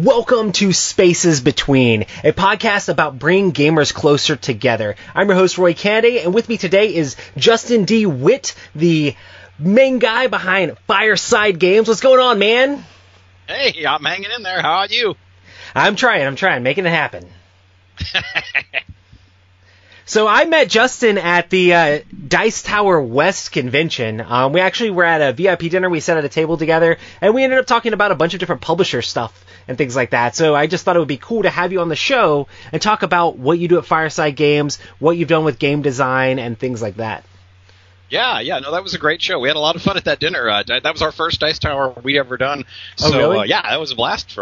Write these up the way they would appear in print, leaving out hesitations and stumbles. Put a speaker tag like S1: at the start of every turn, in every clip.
S1: Welcome to Spaces Between, a podcast about bringing gamers closer together. I'm your host, Roy Kennedy, and with me today is Justin D. Witt, the main guy behind Fireside Games. What's going on, man?
S2: Hey, I'm hanging in there. How are you?
S1: I'm trying, making it happen. So I met Justin at the Dice Tower West convention. We actually were at a VIP dinner. We sat at a table together, and we ended up talking about a bunch of different publisher stuff and things like that. So I just thought it would be cool to have you on the show and talk about what you do at Fireside Games, what you've done with game design, and things like that.
S2: Yeah, no, that was a great show. We had a lot of fun at that dinner. That was our first Dice Tower we'd ever done. So,
S1: really?
S2: Yeah, that was a blast.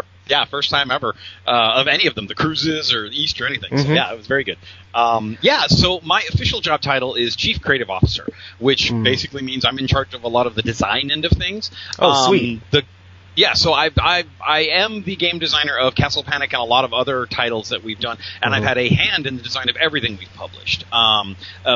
S2: First time ever of any of them, the cruises or East or anything. So, yeah, it was very good. So my official job title is Chief Creative Officer, which basically means I'm in charge of a lot of the design end of things.
S1: Oh, sweet.
S2: So I am the game designer of Castle Panic and a lot of other titles that we've done, and I've had a hand in the design of everything we've published,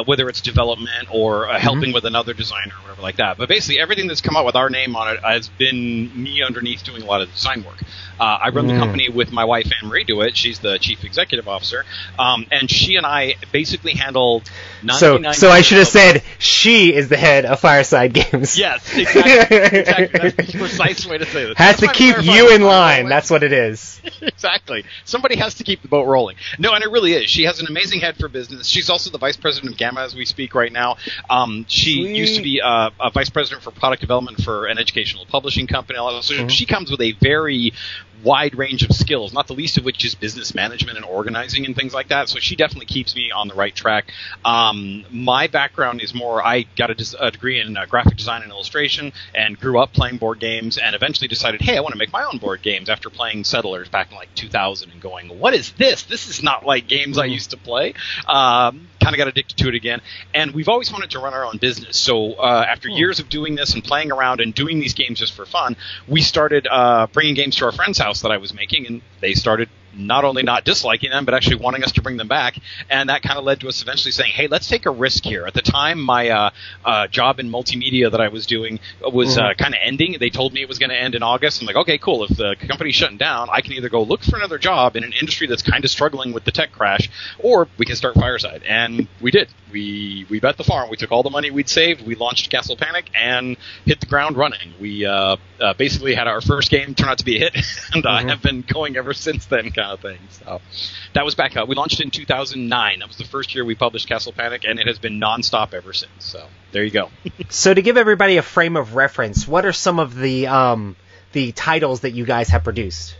S2: whether it's development or helping with another designer or whatever like that. But basically, everything that's come out with our name on it has been me underneath doing a lot of design work. I run the company with my wife, Anne Marie DeWitt. She's the Chief Executive Officer, and she and I basically handle 99%.
S1: So I should have said she is the head of Fireside Games.
S2: Yes, exactly. That's the precise way to say this.
S1: Has to keep you in line. That's what it is.
S2: Exactly. Somebody has to keep the boat rolling. No, and it really is. She has an amazing head for business. She's also the vice president of Gamma as we speak right now. She used to be a vice president for product development for an educational publishing company. So she comes with a very wide range of skills, not the least of which is business management and organizing and things like that. So she definitely keeps me on the right track. My background is more, I got a degree in graphic design and illustration and grew up playing board games and eventually decided, hey, I want to make my own board games after playing Settlers back in like 2000 and going, what is this? This is not like games I used to play. Kind of got addicted to it again. And we've always wanted to run our own business. So after years of doing this and playing around and doing these games just for fun, we started bringing games to our friends' house that I was making, and they started not only not disliking them, but actually wanting us to bring them back. And that kind of led to us eventually saying, hey, let's take a risk here. At the time, my job in multimedia that I was doing was kind of ending. They told me it was going to end in August. I'm like, okay, cool. If the company's shutting down, I can either go look for another job in an industry that's kind of struggling with the tech crash, or we can start Fireside. And we did. We bet the farm. We took all the money we'd saved. We launched Castle Panic and hit the ground running. We basically had our first game turn out to be a hit, and I have been going ever since then, kind of thing. So that was back up. We launched in 2009. That was the first year we published Castle Panic, and it has been nonstop ever since. So there you go.
S1: So to give everybody a frame of reference, what are some of the titles that you guys have produced?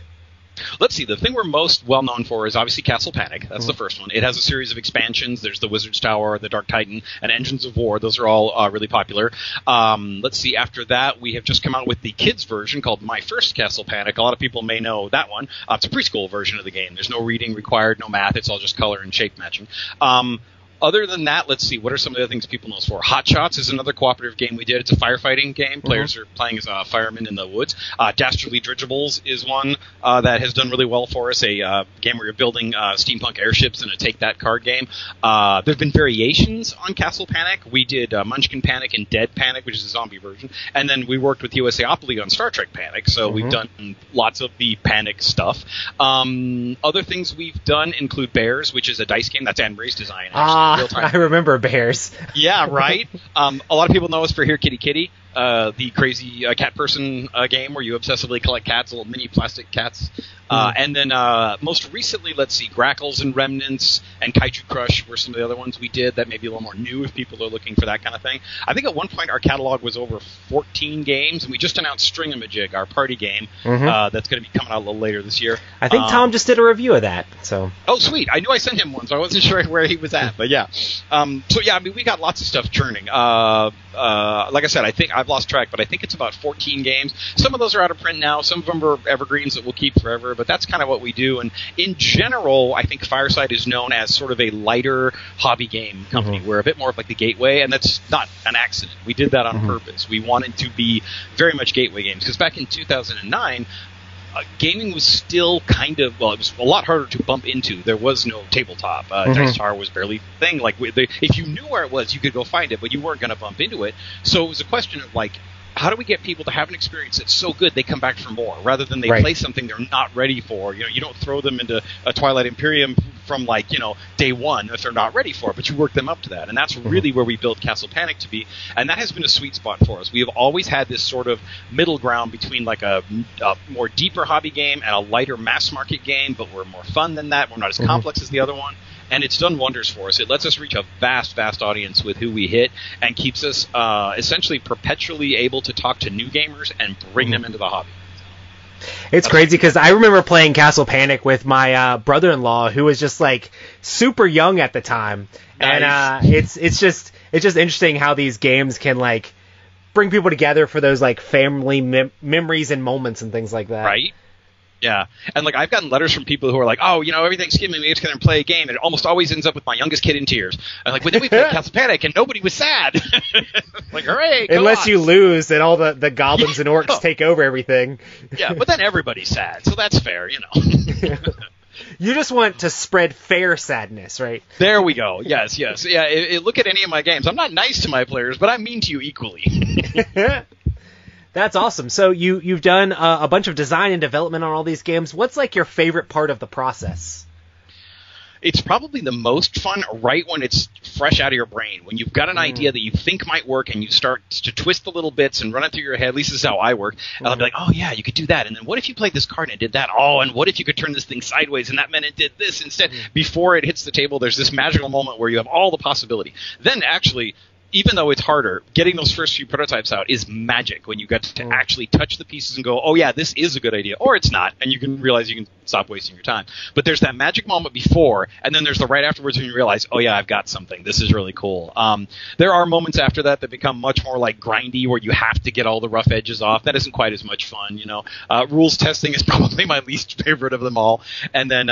S2: Let's see. The thing we're most well known for is obviously Castle Panic. That's the first one. It has a series of expansions. There's the Wizard's Tower, the Dark Titan, and Engines of War. Those are all really popular. Let's see. After that, we have just come out with the kids version called My First Castle Panic. A lot of people may know that one. It's a preschool version of the game. There's no reading required, no math. It's all just color and shape matching. Other than that, let's see, what are some of the other things people know us for? Hot Shots is another cooperative game we did. It's a firefighting game. Players are playing as firemen in the woods. Dastardly Dirigibles is one that has done really well for us, a game where you're building steampunk airships in a take-that card game. There have been variations on Castle Panic. We did Munchkin Panic and Dead Panic, which is a zombie version. And then we worked with USAopoly on Star Trek Panic, so we've done lots of the Panic stuff. Other things we've done include Bears, which is a dice game. That's Anne Marie's design, actually.
S1: I remember Bears.
S2: Yeah, right. A lot of people know us for Here Kitty Kitty, the crazy cat person game where you obsessively collect cats, little mini plastic cats. And then most recently, let's see, Grackles and Remnants and Kaiju Crush were some of the other ones we did that may be a little more new if people are looking for that kind of thing. I think at one point our catalog was over 14 games, and we just announced Stringamajig, our party game, that's going to be coming out a little later this year.
S1: I think Tom just did a review of that. So.
S2: Oh, sweet. I knew I sent him one, so I wasn't sure where he was at, but yeah. We got lots of stuff churning. Like I said, I think I've lost track, but I think it's about 14 games. Some of those are out of print now. Some of them are evergreens that we'll keep forever, but that's kind of what we do. And in general, I think Fireside is known as sort of a lighter hobby game company. We're a bit more of like the gateway, and that's not an accident. We did that on purpose. We wanted to be very much gateway games, because back in 2009, gaming was still kind of, well, it was a lot harder to bump into. There was no tabletop. Dice Tower was barely a thing. Like, if you knew where it was, you could go find it, but you weren't going to bump into it. So it was a question of, like, how do we get people to have an experience that's so good they come back for more, rather than they play something they're not ready for? You don't throw them into a Twilight Imperium from day one if they're not ready for it, but you work them up to that. And that's really where we built Castle Panic to be. And that has been a sweet spot for us. We have always had this sort of middle ground between like a more deeper hobby game and a lighter mass market game, but we're more fun than that. We're not as complex as the other one. And it's done wonders for us. It lets us reach a vast, vast audience with who we hit, and keeps us essentially perpetually able to talk to new gamers and bring them into the hobby.
S1: It's crazy because I remember playing Castle Panic with my brother-in-law, who was just like super young at the time. Nice. And it's just interesting how these games can like bring people together for those like family memories and moments and things like that.
S2: Right. Yeah, and like I've gotten letters from people who are like, "Oh, every Thanksgiving we get together and play a game, and it almost always ends up with my youngest kid in tears." I'm like, "Well, then we played Castle Panic, and nobody was sad." Like, hooray!
S1: Unless you lose, and all the goblins and orcs take over everything.
S2: Yeah, but then everybody's sad, so that's fair,
S1: You just want to spread fair sadness, right?
S2: There we go. Yes. Yeah. Look at any of my games. I'm not nice to my players, but I'm mean to you equally.
S1: That's awesome. So you've done a bunch of design and development on all these games. What's like your favorite part of the process?
S2: It's probably the most fun right when it's fresh out of your brain, when you've got an idea that you think might work and you start to twist the little bits and run it through your head. At least this is how I work. And I'll be like, oh, yeah, you could do that. And then what if you played this card and it did that? Oh, and what if you could turn this thing sideways and that meant it did this instead? Before it hits the table, there's this magical moment where you have all the possibility. Then actually, even though it's harder, getting those first few prototypes out is magic when you get to actually touch the pieces and go, oh, yeah, this is a good idea. Or it's not, and you can realize you can stop wasting your time. But there's that magic moment before, and then there's the right afterwards when you realize, oh, yeah, I've got something. This is really cool. There are moments after that become much more like grindy, where you have to get all the rough edges off. That isn't quite as much fun, Rules testing is probably my least favorite of them all. And then,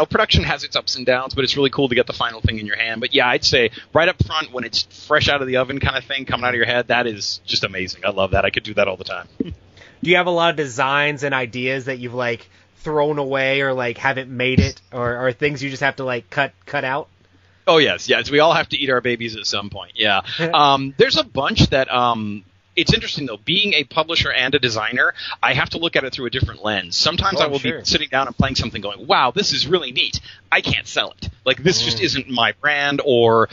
S2: production has its ups and downs, but it's really cool to get the final thing in your hand. But, yeah, I'd say right up front when it's fresh out of the oven kind of thing coming out of your head, that is just amazing. I love that. I could do that all the time.
S1: Do you have a lot of designs and ideas that you've like thrown away or like haven't made it, or things you just have to like cut out?
S2: Oh yes. We all have to eat our babies at some point. Yeah. There's a bunch that it's interesting, though. Being a publisher and a designer, I have to look at it through a different lens. Sometimes I will be sitting down and playing something going, wow, this is really neat. I can't sell it. Like, this just isn't my brand or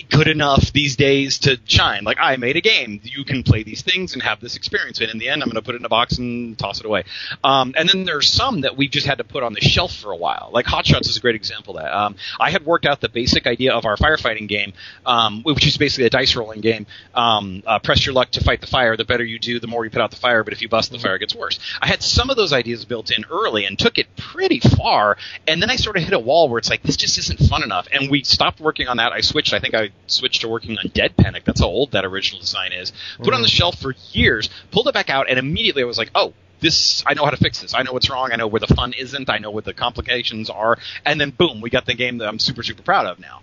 S2: good enough these days to shine. Like, I made a game. You can play these things and have this experience. And in the end, I'm going to put it in a box and toss it away. And then there's some that we just had to put on the shelf for a while. Like Hot Shots is a great example of that. I had worked out the basic idea of our firefighting game, which is basically a dice rolling game. Press your luck to fight the fire. The better you do, the more you put out the fire. But if you bust, the fire gets worse. I had some of those ideas built in early and took it pretty far. And then I sort of hit a wall where it's like, this just isn't fun enough. And we stopped working on that. I think I switched to working on Dead Panic. That's how old that original design is. Put it on the shelf for years, pulled it back out, and immediately I was like, oh, I know how to fix this. I know what's wrong. I know where the fun isn't. I know what the complications are. And then, boom, we got the game that I'm super, super proud of now.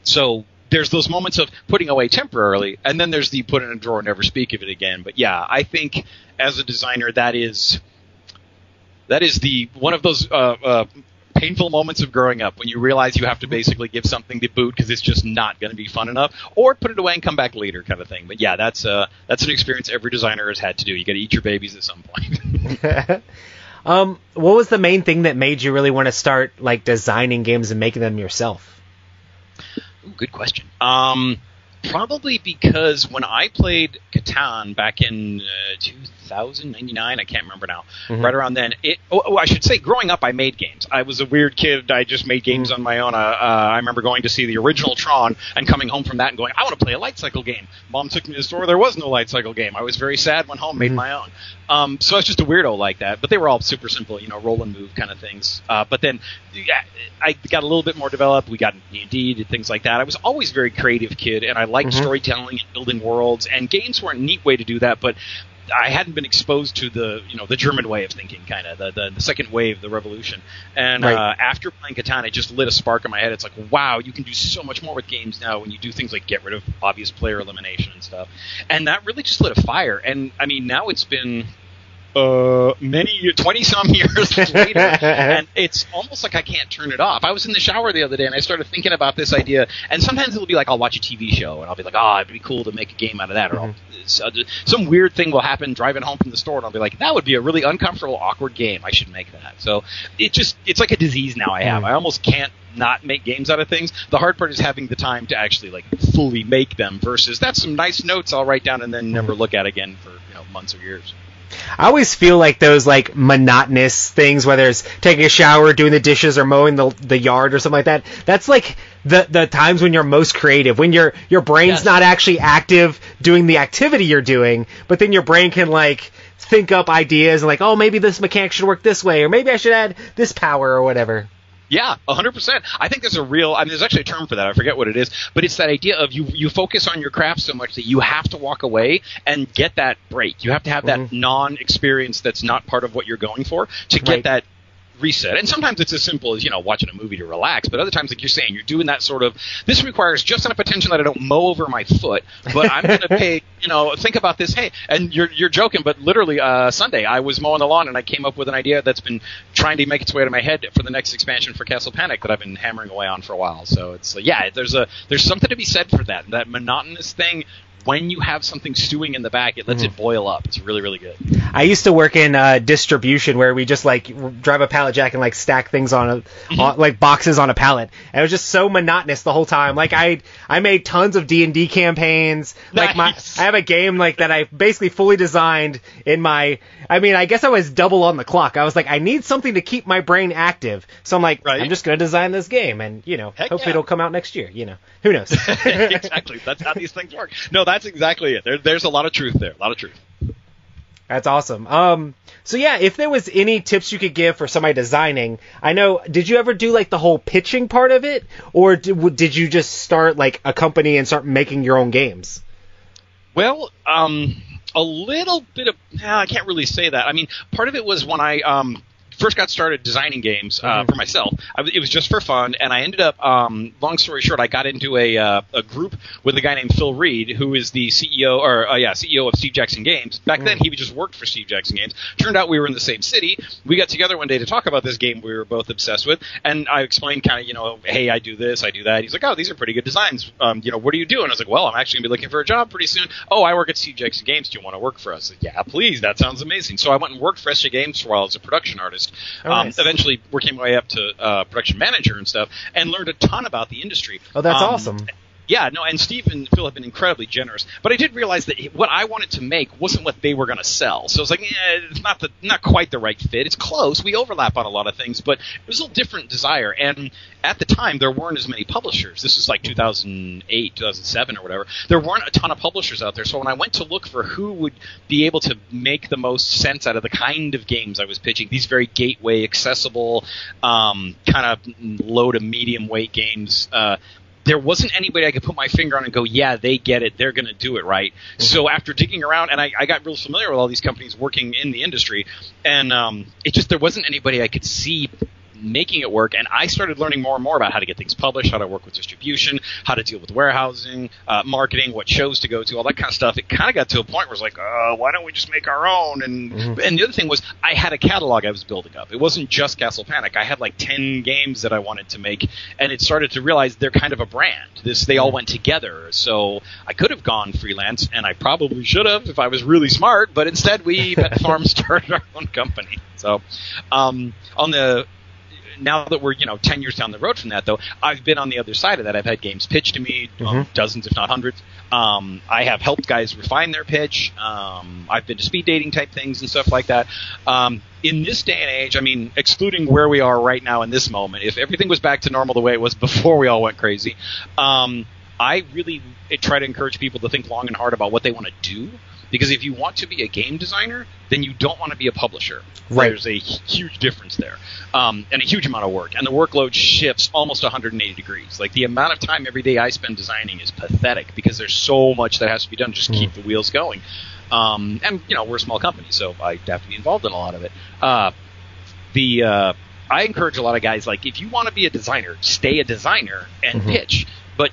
S2: So there's those moments of putting away temporarily, and then there's the put in a drawer and never speak of it again. But yeah, I think as a designer, that is the one of those painful moments of growing up when you realize you have to basically give something the boot because it's just not going to be fun enough, or put it away and come back later kind of thing. But yeah, that's an experience every designer has had to do. You got to eat your babies at some point.
S1: What was the main thing that made you really want to start like designing games and making them yourself?
S2: Ooh, good question. Probably because when I played Catan back in 2099, I can't remember now, right around then, I should say growing up I made games. I was a weird kid. I just made games on my own. I remember going to see the original Tron and coming home from that and going, I want to play a light cycle game. Mom took me to the store. There was no light cycle game. I was very sad, went home, made my own. So I was just a weirdo like that. But they were all super simple, roll and move kind of things. But then I got a little bit more developed. We got D&D, did things like that. I was always a very creative kid, and I liked storytelling and building worlds. And games were a neat way to do that, but I hadn't been exposed to the German way of thinking, kind of the second wave, the revolution. And after playing Catan, it just lit a spark in my head. It's like, wow, you can do so much more with games now when you do things like get rid of obvious player elimination and stuff. And that really just lit a fire. And I mean, now it's been many 20-some years later, and it's almost like I can't turn it off. I was in the shower the other day, and I started thinking about this idea, and sometimes it'll be like I'll watch a TV show, and I'll be like, oh, it'd be cool to make a game out of that, or some weird thing will happen driving home from the store, and I'll be like, that would be a really uncomfortable, awkward game. I should make that. So it's like a disease now I have. I almost can't not make games out of things. The hard part is having the time to actually like fully make them versus that's some nice notes I'll write down and then never look at again for months or years.
S1: I always feel like those like monotonous things, whether it's taking a shower, doing the dishes, or mowing the yard or something like that. That's like the times when you're most creative, when your brain's not actually active doing the activity you're doing, but then your brain can like think up ideas and like, oh, maybe this mechanic should work this way, or maybe I should add this power or whatever.
S2: Yeah, 100%. I think there's actually a term for that. I forget what it is, but it's that idea of you focus on your craft so much that you have to walk away and get that break. You have to have that non-experience that's not part of what you're going for to get that reset. And sometimes it's as simple as, watching a movie to relax, but other times, like you're saying, you're doing that sort of, this requires just enough attention that I don't mow over my foot, but I'm going to pay, think about this. Hey, and you're joking, but literally Sunday I was mowing the lawn and I came up with an idea that's been trying to make its way to my head for the next expansion for Castle Panic that I've been hammering away on for a while. So it's there's something to be said for that monotonous thing. When you have something stewing in the back, it lets it boil up. It's really, really good.
S1: I used to work in distribution where we just like drive a pallet jack and like stack things on like boxes on a pallet. And it was just so monotonous the whole time. Like I made tons of D&D campaigns. Like
S2: nice.
S1: I have a game like that I basically fully designed in my. I mean, I guess I was double on the clock. I was like, I need something to keep my brain active. So I'm like, I'm just going to design this game, and hopefully it'll come out next year. Who knows?
S2: Exactly. That's how these things work. No, that's exactly it. There's a lot of truth there. A lot of truth.
S1: That's awesome. So yeah, if there was any tips you could give for somebody designing, I know, did you ever do like the whole pitching part of it, or did you just start like a company and start making your own games?
S2: Well, a little bit of, I can't really say that. I mean, part of it was when I first got started designing games for myself. It was just for fun, and I ended up, long story short, I got into a group with a guy named Phil Reed, who is the CEO of Steve Jackson Games. Back then, he just worked for Steve Jackson Games. Turned out we were in the same city. We got together one day to talk about this game we were both obsessed with, and I explained kind of, hey, I do this, I do that. He's like, oh, these are pretty good designs. What are you doing? I was like, well, I'm actually going to be looking for a job pretty soon. Oh, I work at Steve Jackson Games. Do you want to work for us? I said, yeah, please. That sounds amazing. So I went and worked for SJ Games for a while as a production artist. Nice. Eventually working my way up to production manager and stuff, and learned a ton about the industry.
S1: Oh, that's awesome.
S2: Yeah, no, and Steve and Phil have been incredibly generous. But I did realize that what I wanted to make wasn't what they were going to sell. So I was like, it's not quite the right fit. It's close. We overlap on a lot of things, but it was a little different desire. And at the time, there weren't as many publishers. This was like 2008, 2007 or whatever. There weren't a ton of publishers out there. So when I went to look for who would be able to make the most sense out of the kind of games I was pitching, these very gateway, accessible, kind of low to medium weight games, there wasn't anybody I could put my finger on and go, yeah, they get it. They're going to do it right. Mm-hmm. So after digging around, and I got real familiar with all these companies working in the industry, and there wasn't anybody I could see making it work, and I started learning more and more about how to get things published, how to work with distribution, how to deal with warehousing, marketing, what shows to go to, all that kind of stuff. It kind of got to a point where it's like, why don't we just make our own? And the other thing was I had a catalog I was building up. It wasn't just Castle Panic. I had like 10 games that I wanted to make, and it started to realize they're kind of a brand. They all went together. So I could have gone freelance, and I probably should have if I was really smart, but instead we at Farm started our own company. So now that we're 10 years down the road from that, though, I've been on the other side of that. I've had games pitched to me, dozens if not hundreds. I have helped guys refine their pitch. I've been to speed dating type things and stuff like that. In this day and age, I mean, excluding where we are right now in this moment, if everything was back to normal the way it was before we all went crazy, I really try to encourage people to think long and hard about what they want to do. Because if you want to be a game designer, then you don't want to be a publisher.
S1: Right.
S2: There's a huge difference there, and a huge amount of work. And the workload shifts almost 180 degrees. Like, the amount of time every day I spend designing is pathetic because there's so much that has to be done to just keep the wheels going. And, we're a small company, so I have to be involved in a lot of it. I encourage a lot of guys, like, if you want to be a designer, stay a designer and pitch. But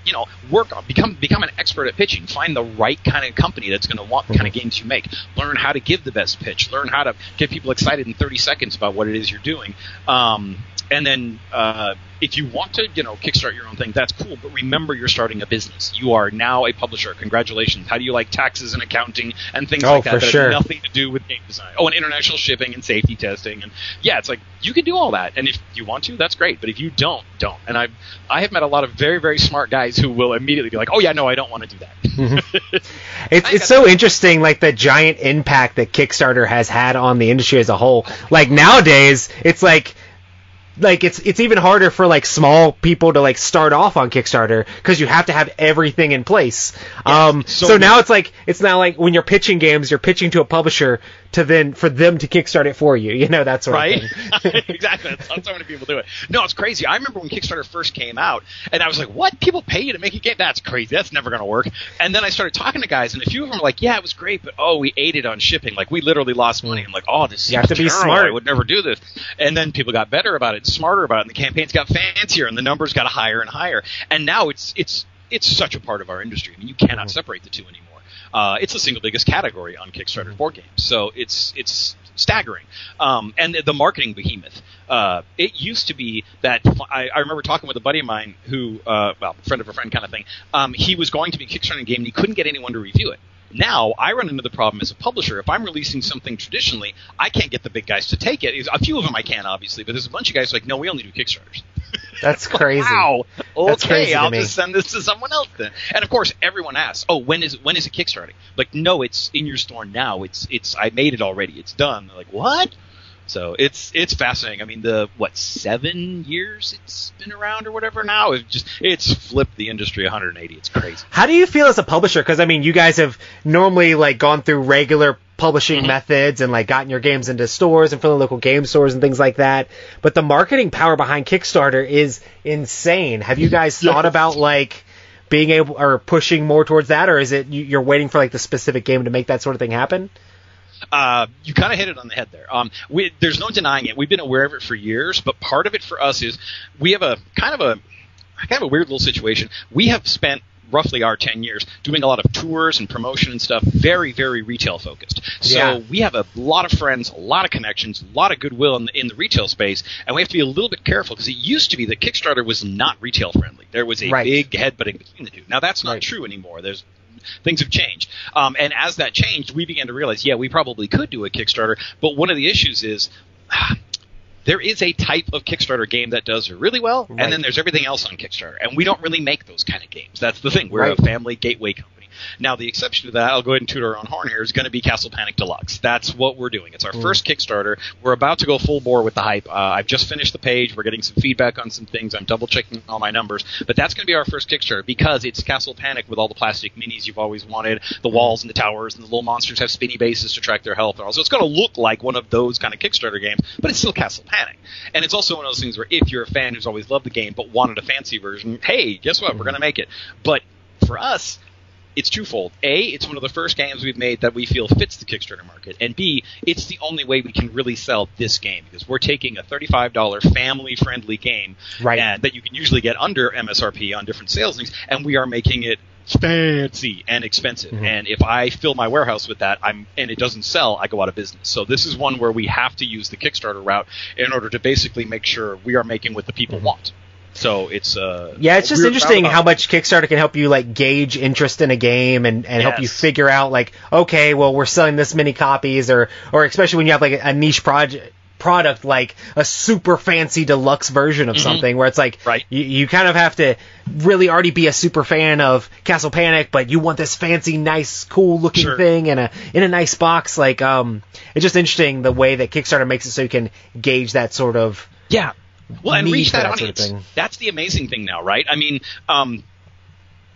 S2: work on become an expert at pitching. Find the right kind of company that's going to want the kind of games you make. Learn how to give the best pitch. Learn how to get people excited in 30 seconds about what it is you're doing. And then if you want to, kickstart your own thing, that's cool. But remember, you're starting a business. You are now a publisher. Congratulations. How do you like taxes and accounting and things like that? That have nothing to do with game design. Oh, and international shipping and safety testing. And yeah, it's like you can do all that. And if you want to, that's great. But if you don't. And I have met a lot of very, very smart guys who will immediately be like, oh yeah, no, I don't want to do that.
S1: It's so interesting, like the giant impact that Kickstarter has had on the industry as a whole. Like nowadays, it's like it's even harder for like small people to like start off on Kickstarter because you have to have everything in place. So now it's not like when you're pitching games, you're pitching to a publisher for them to kickstart it for you. That sort of
S2: thing. Exactly. That's how so many people do it. No, it's crazy. I remember when Kickstarter first came out, and I was like, "What? People pay you to make a game? That's crazy. That's never going to work." And then I started talking to guys, and a few of them were like, "Yeah, it was great, but we ate it on shipping. Like we literally lost money." I'm like, "Oh, this is terrible. Be smart. I would never do this." And then people got better about it, smarter about it, and the campaigns got fancier, and the numbers got higher and higher. And now it's such a part of our industry. I mean, you cannot separate the two anymore. It's the single biggest category on Kickstarter board games, so it's staggering. And the marketing behemoth. It used to be that I remember talking with a buddy of mine who, friend of a friend kind of thing. He was going to be Kickstarting a game, and he couldn't get anyone to review it. Now, I run into the problem as a publisher. If I'm releasing something traditionally, I can't get the big guys to take it. A few of them I can, obviously, but there's a bunch of guys like, no, we only do Kickstarters.
S1: That's crazy.
S2: Wow.
S1: That's
S2: okay, I'll just send this to someone else then. And of course, everyone asks, "Oh, when is it kickstarting?" Like, no, it's in your store now. It's I made it already. It's done. They're like, what? So it's fascinating. I mean, 7 years it's been around or whatever now. It's flipped the industry 180. It's crazy.
S1: How do you feel as a publisher? Because I mean, you guys have normally like gone through regular publishing methods and like gotten your games into stores and from the local game stores and things like that. But the marketing power behind Kickstarter is insane. Have you guys thought about like being able or pushing more towards that, or is it you're waiting for like the specific game to make that sort of thing happen?
S2: You kind of hit it on the head there. There's no denying it. We've been aware of it for years, but part of it for us is we have a kind of a weird little situation. We have spent roughly our 10 years doing a lot of tours and promotion and stuff, very, very retail focused. So we have a lot of friends, a lot of connections, a lot of goodwill in the retail space, and we have to be a little bit careful because it used to be that Kickstarter was not retail friendly. There was a big headbutting between the two. Now that's not true anymore. Things have changed. And as that changed, we began to realize, we probably could do a Kickstarter, but one of the issues is there is a type of Kickstarter game that does really well, and then there's everything else on Kickstarter, and we don't really make those kind of games. That's the thing. We're a family gateway company. Now, the exception to that, I'll go ahead and toot our own horn here, is going to be Castle Panic Deluxe. That's what we're doing. It's our first Kickstarter. We're about to go full bore with the hype. I've just finished the page. We're getting some feedback on some things. I'm double-checking all my numbers. But that's going to be our first Kickstarter because it's Castle Panic with all the plastic minis you've always wanted, the walls and the towers, and the little monsters have spinny bases to track their health. So it's going to look like one of those kind of Kickstarter games, but it's still Castle Panic. And it's also one of those things where if you're a fan who's always loved the game but wanted a fancy version, hey, guess what? We're going to make it. But for us, it's twofold. A, it's one of the first games we've made that we feel fits the Kickstarter market. And B, it's the only way we can really sell this game because we're taking a $35 family-friendly game that you can usually get under MSRP on different sales things, and we are making it fancy and expensive. And if I fill my warehouse with that and it doesn't sell, I go out of business. So this is one where we have to use the Kickstarter route in order to basically make sure we are making what the people want. So it's
S1: it's just interesting how much Kickstarter can help you like gauge interest in a game and help you figure out like, okay, well, we're selling this many copies, or especially when you have like a niche product like a super fancy deluxe version of something where it's like you kind of have to really already be a super fan of Castle Panic, but you want this fancy, nice, cool looking thing in a nice box. Like it's just interesting the way that Kickstarter makes it so you can gauge that sort of
S2: well, and reach that audience. Sort of thing. That's the amazing thing now, right? I mean,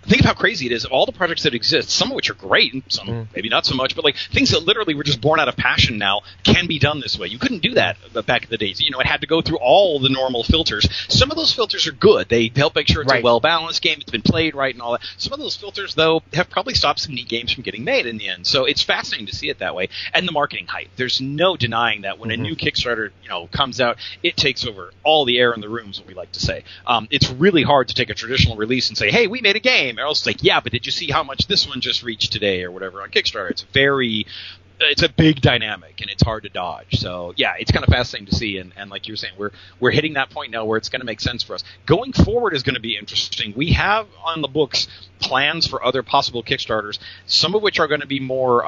S2: think of how crazy it is. Of all the projects that exist, some of which are great, and some maybe not so much, but like things that literally were just born out of passion now can be done this way. You couldn't do that back in the days. It had to go through all the normal filters. Some of those filters are good. They help make sure it's a well-balanced game, it's been played right and all that. Some of those filters, though, have probably stopped some neat games from getting made in the end. So it's fascinating to see it that way. And the marketing hype. There's no denying that when a new Kickstarter, comes out, it takes over all the air in the room, is what we like to say. It's really hard to take a traditional release and say, hey, we made a game. Or else it's like, yeah, but did you see how much this one just reached today or whatever on Kickstarter? It's a big dynamic, and it's hard to dodge. So, yeah, it's kind of fascinating to see. And like you were saying, we're hitting that point now where it's going to make sense for us. Going forward is going to be interesting. We have on the books plans for other possible Kickstarters, some of which are going to be more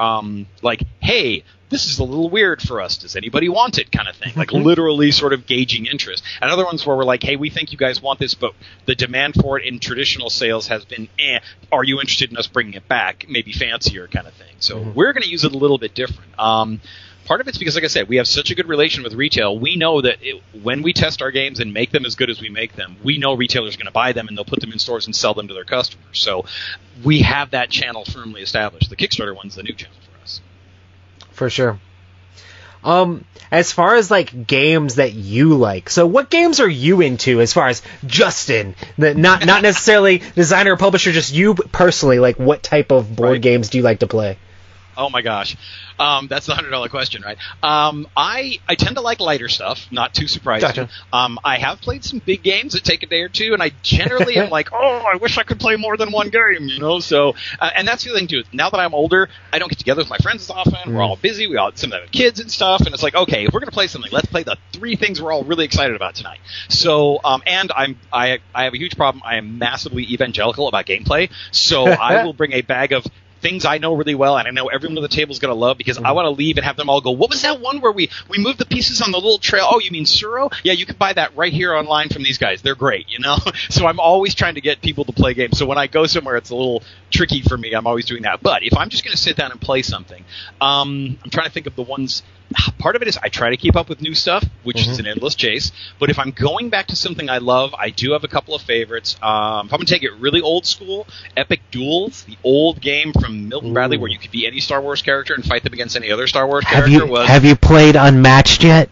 S2: like, hey, this is a little weird for us. Does anybody want it kind of thing? Like literally sort of gauging interest. And other ones where we're like, hey, we think you guys want this, but the demand for it in traditional sales has been, are you interested in us bringing it back? Maybe fancier kind of thing. So we're going to use it a little bit different. Part of it's because, like I said, we have such a good relation with retail. We know that when we test our games and make them as good as we make them, we know retailers are going to buy them and they'll put them in stores and sell them to their customers. So we have that channel firmly established. The Kickstarter one's the new channel for us.
S1: For sure. As far as like games that you like, so what games are you into as far as Justin, not necessarily designer or publisher, just you personally, like what type of board games do you like to play?
S2: Oh my gosh. That's the $100 question, right? I tend to like lighter stuff, not too surprising.
S1: Gotcha.
S2: I have played some big games that take a day or two, and I generally am like, I wish I could play more than one game, So, and that's the other thing too. Now that I'm older, I don't get together with my friends as often. We're all busy. Some of them have kids and stuff, and it's like, okay, if we're gonna play something, let's play the 3 things we're all really excited about tonight. So, and I have a huge problem. I am massively evangelical about gameplay, so I will bring a bag of things I know really well and I know everyone at the table is going to love because I want to leave and have them all go, what was that one where we moved the pieces on the little trail? Oh, you mean Suro? Yeah, you can buy that right here online from these guys. They're great, So I'm always trying to get people to play games. So when I go somewhere, it's a little tricky for me. I'm always doing that. But if I'm just going to sit down and play something, I'm trying to think of the ones. Part of it is I try to keep up with new stuff, which is an endless chase. But if I'm going back to something I love, I do have a couple of favorites. If I'm going to take it really old school, Epic Duels, the old game from Milton Bradley where you could be any Star Wars character and fight them against any other Star Wars character.
S1: Have you played Unmatched yet?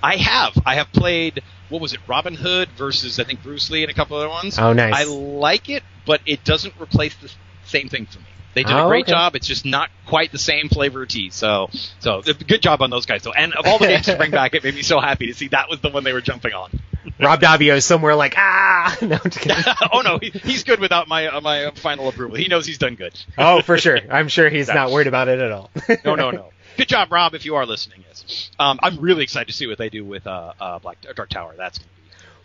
S2: I have. I have played, what was it, Robin Hood versus, I think, Bruce Lee and a couple other ones.
S1: Oh, nice.
S2: I like it, but it doesn't replace the same thing for me. They did a great job. It's just not quite the same flavor of tea. So good job on those guys. So, and of all the games to bring back, it made me so happy to see that was the one they were jumping on.
S1: Rob Davio is somewhere like, no, I'm just kidding.
S2: Oh no, he's good without my final approval. He knows he's done good.
S1: Oh, for sure. I'm sure he's not worried about it at all.
S2: No. Good job, Rob. If you are listening, yes. I'm really excited to see what they do with Dark Tower. That's gonna be.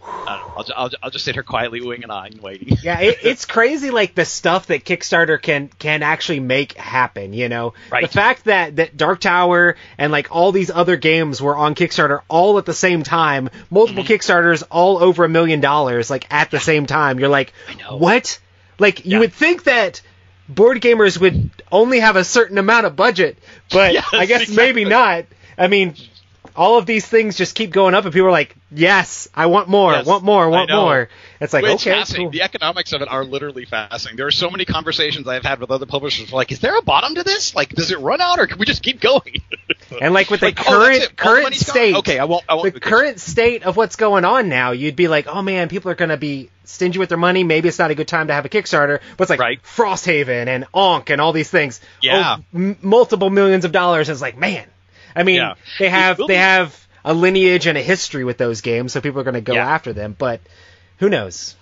S2: I don't know. I'll just sit here quietly oohing and eyeing, waiting.
S1: Yeah, it's crazy, like the stuff that Kickstarter can actually make happen. Right. The fact that Dark Tower and like all these other games were on Kickstarter all at the same time, multiple Kickstarters all over $1 million, like at the same time. You're like, what? Like you would think that board gamers would only have a certain amount of budget, but yes, I guess maybe not. I mean, all of these things just keep going up, and people are like, yes, I want more, want more. It's like, okay,
S2: cool. The economics of it are literally fascinating. There are so many conversations I've had with other publishers like, is there a bottom to this? Like, does it run out, or can we just keep going?
S1: And like with the current state,
S2: okay, I won't
S1: the current state of what's going on now, you'd be like, oh man, people are going to be stingy with their money. Maybe it's not a good time to have a Kickstarter. But it's like Frosthaven and Ankh and all these things.
S2: Yeah.
S1: Multiple millions of dollars. And it's like, man. I mean, they have a lineage and a history with those games, so people are going to go after them, but who knows?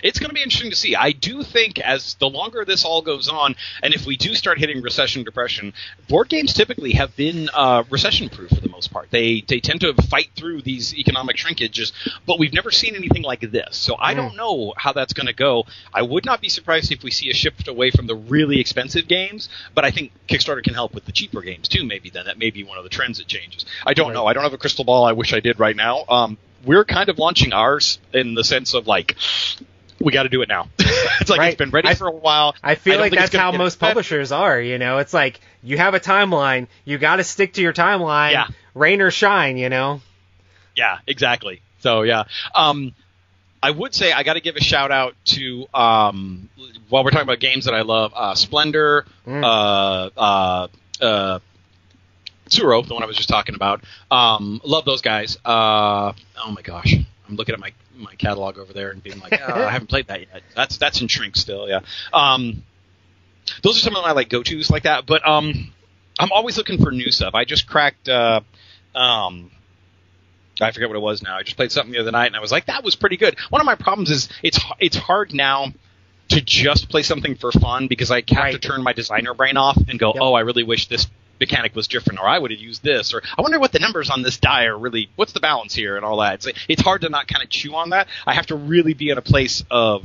S2: It's going to be interesting to see. I do think as the longer this all goes on, and if we do start hitting recession, depression, board games typically have been recession-proof for the most part. They tend to fight through these economic shrinkages, but we've never seen anything like this. So I don't know how that's going to go. I would not be surprised if we see a shift away from the really expensive games, but I think Kickstarter can help with the cheaper games too, maybe then. That may be one of the trends that changes. I don't know. I don't have a crystal ball. I wish I did right now. We're kind of launching ours in the sense of like, we got to do it now. It's like it's been ready for a while.
S1: I feel like that's how most publishers are. It's like you have a timeline. You got to stick to your timeline, rain or shine.
S2: Yeah, exactly. So yeah. I would say I got to give a shout out to while we're talking about games that I love, Splendor, Tsuro, the one I was just talking about. Love those guys. Oh my gosh, I'm looking at my catalog over there and being like, I haven't played that yet. That's in Shrink still, yeah. Those are some of my like go-tos like that. But I'm always looking for new stuff. I just cracked. I forget what it was now. I just played something the other night, and I was like, that was pretty good. One of my problems is it's hard now to just play something for fun because I have to turn my designer brain off and go, I really wish this mechanic was different, or I would have used this, or I wonder what the numbers on this die are really, what's the balance here, and all that. It's hard to not kind of chew on that. I have to really be in a place of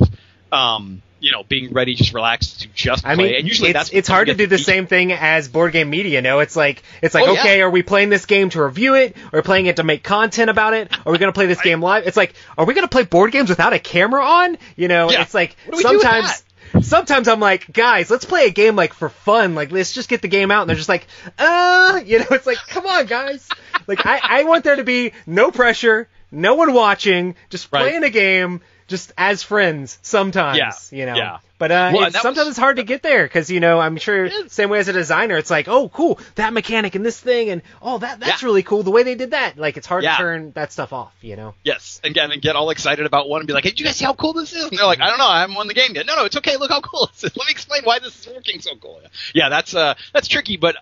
S2: being ready, just relaxed to just play. I mean, and usually
S1: it's hard to do the same thing as board game media. It's like, okay, are we playing this game to review it, or playing it to make content about it? Are we going to play this game live? It's like, are we going to play board games without a camera on? It's like sometimes I'm like, guys, let's play a game like for fun. Like, let's just get the game out. And they're just like, it's like, come on, guys. Like, I want there to be no pressure, no one watching, just playing a game. Just as friends, sometimes,
S2: Yeah.
S1: But sometimes it's hard to get there, because, I'm sure, same way as a designer, it's like, oh, cool, that mechanic and this thing, and, that's really cool, the way they did that. Like, it's hard to turn that stuff off,
S2: Yes, and get all excited about one and be like, hey, did you guys see how cool this is? And they're like, I don't know, I haven't won the game yet. No, it's okay, look how cool this is. Let me explain why this is working so cool. Yeah, that's tricky, but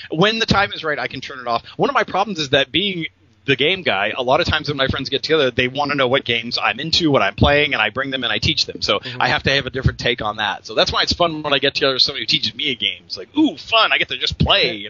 S2: when the time is right, I can turn it off. One of my problems is that being the game guy, a lot of times when my friends get together, they want to know what games I'm into, what I'm playing, and I bring them and I teach them. So I have to have a different take on that. So that's why it's fun when I get together with somebody who teaches me a game. It's like, ooh, fun, I get to just play,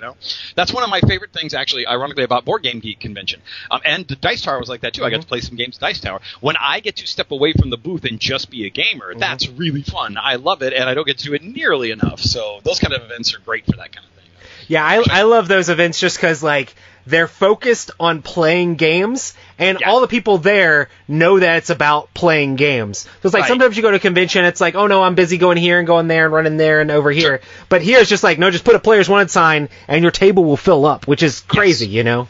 S2: That's one of my favorite things, actually, ironically, about Board Game Geek Convention. And the Dice Tower was like that, too. I got to play some games at Dice Tower. When I get to step away from the booth and just be a gamer, that's really fun. I love it, and I don't get to do it nearly enough. So those kind of events are great for that kind of thing.
S1: Yeah, I love those events just because, like, they're focused on playing games, and all the people there know that it's about playing games. So it's like sometimes you go to a convention, it's like, oh no, I'm busy going here and going there and running there and over here. But here it's just like, no, just put a players wanted sign and your table will fill up, which is crazy,
S2: Yeah.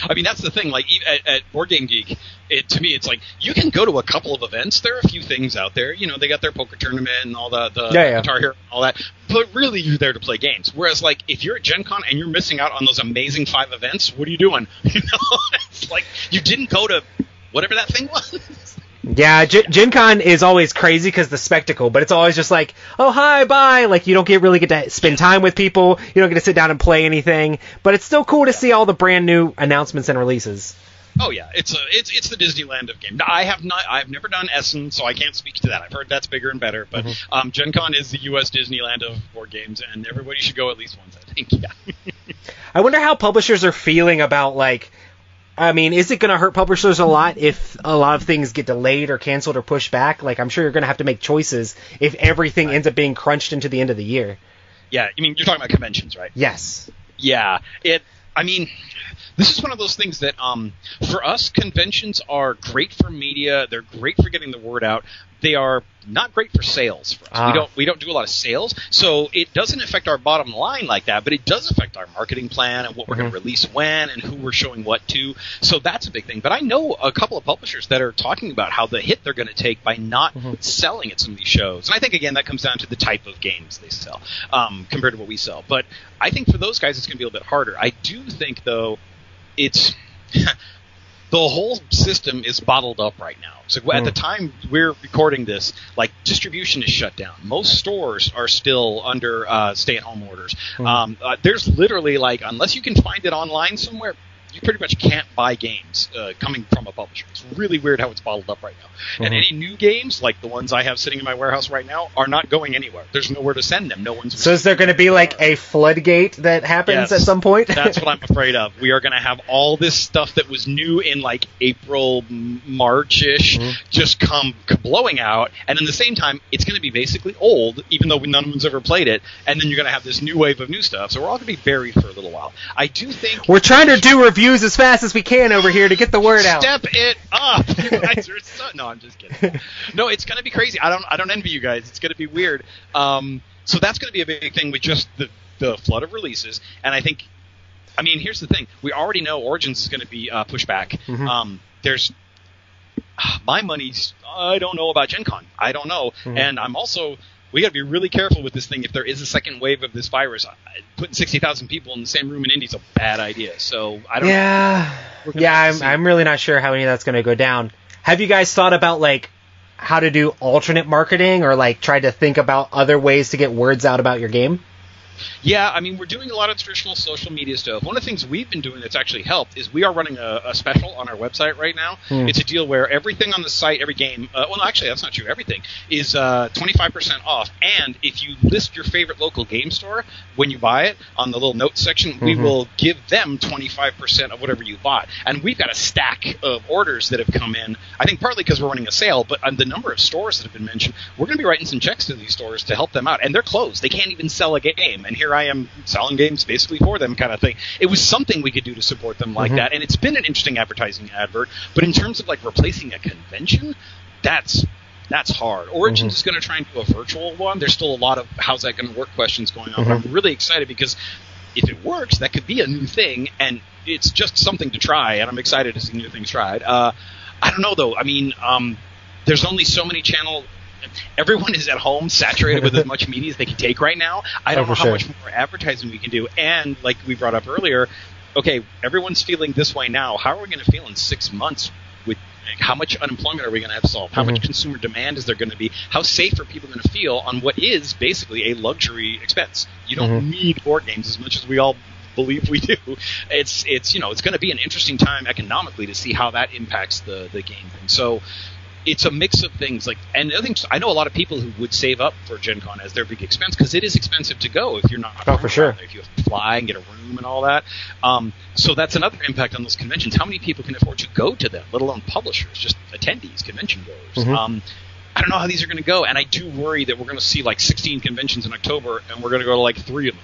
S2: I mean, that's the thing. Like at Board Game Geek, to me, it's like you can go to a couple of events. There are a few things out there. They got their poker tournament and all the Guitar Hero and all that. But really, you're there to play games. Whereas, like, if you're at Gen Con and you're missing out on those amazing 5 events, what are you doing? It's like you didn't go to whatever that thing was.
S1: Yeah, Gen Con is always crazy because the spectacle, but it's always just like, oh, hi, bye. Like, you don't really get to spend time with people. You don't get to sit down and play anything. But it's still cool to see all the brand new announcements and releases.
S2: Oh yeah, it's the Disneyland of games. I've never done Essen, so I can't speak to that. I've heard that's bigger and better, but Gen Con is the U.S. Disneyland of board games, and everybody should go at least once, I think. Yeah.
S1: I wonder how publishers are feeling about, like, I mean, is it going to hurt publishers a lot if a lot of things get delayed or canceled or pushed back? Like, I'm sure you're going to have to make choices if everything ends up being crunched into the end of the year.
S2: Yeah, I mean, you're talking about conventions, right?
S1: Yes.
S2: Yeah, this is one of those things that, for us, conventions are great for media. They're great for getting the word out. They are not great for sales for us. We don't do a lot of sales, so it doesn't affect our bottom line like that, but it does affect our marketing plan and what we're going to release when and who we're showing what to. So that's a big thing. But I know a couple of publishers that are talking about how the hit they're going to take by not selling at some of these shows. And I think, again, that comes down to the type of games they sell compared to what we sell. But I think for those guys, it's going to be a little bit harder. I do think, though, it's the whole system is bottled up right now. So at the time we're recording this, like, distribution is shut down. Most stores are still under stay-at-home orders. There's literally, like, unless you can find it online somewhere, you pretty much can't buy games coming from a publisher. It's really weird how it's bottled up right now. And any new games, like the ones I have sitting in my warehouse right now, are not going anywhere. There's nowhere to send them. No one's.
S1: So is there going to be like a floodgate that happens at some point?
S2: That's what I'm afraid of. We are going to have all this stuff that was new in like April, March-ish just come blowing out, and in the same time, it's going to be basically old, even though none of one's ever played it. And then you're going to have this new wave of new stuff. So we're all going to be buried for a little while. I do think
S1: we're trying to do reviews as fast as we can over here to get the word out.
S2: Step it up. You guys are no, I'm just kidding. No, it's going to be crazy. I don't envy you guys. It's going to be weird. So that's going to be a big thing with just the flood of releases. And I think, I mean, here's the thing. We already know Origins is going to be pushed back. my money's, I don't know about Gen Con. I don't know. Mm-hmm. And I'm also, we got to be really careful with this thing. If there is a second wave of this virus, putting 60,000 people in the same room in Indy is a bad idea. So I don't know.
S1: Yeah, I'm really not sure how any of that's going to go down. Have you guys thought about, like, how to do alternate marketing or, like, try to think about other ways to get words out about your game?
S2: Yeah, I mean, we're doing a lot of traditional social media stuff. One of the things we've been doing that's actually helped is we are running a special on our website right now. It's a deal where everything on the site, every game, well, actually, that's not true. Everything is 25% off. And if you list your favorite local game store when you buy it on the little notes section, we will give them 25% of whatever you bought. And we've got a stack of orders that have come in, I think partly because we're running a sale, but on the number of stores that have been mentioned, we're going to be writing some checks to these stores to help them out. And they're closed. They can't even sell a game. And here I am selling games basically for them kind of thing. It was something we could do to support them like that, and it's been an interesting advertising advert, but in terms of like replacing a convention, that's hard. Origins is going to try and do a virtual one. There's still a lot of how's that going to work questions going on, but I'm really excited because if it works, that could be a new thing, and it's just something to try, and I'm excited to see new things tried. I don't know, though. I mean, there's only so many channels. Everyone is at home saturated with as much media as they can take right now. I don't know how much more advertising we can do. And like we brought up earlier, okay, everyone's feeling this way now. How are we going to feel in 6 months? With how much unemployment are we going to have solved? How much consumer demand is there going to be? How safe are people going to feel on what is basically a luxury expense? You don't need board games as much as we all believe we do. It's it's going to be an interesting time economically to see how that impacts the game thing. So it's a mix of things. Like, and the other thing, I know a lot of people who would save up for Gen Con as their big expense because it is expensive to go if you're not.
S1: Oh, for sure.
S2: If you have to fly and get a room and all that. So that's another impact on those conventions. How many people can afford to go to them, let alone publishers, just attendees, convention goers? I don't know how these are going to go, and I do worry that we're going to see like 16 conventions in October, and we're going to go to like 3 of them.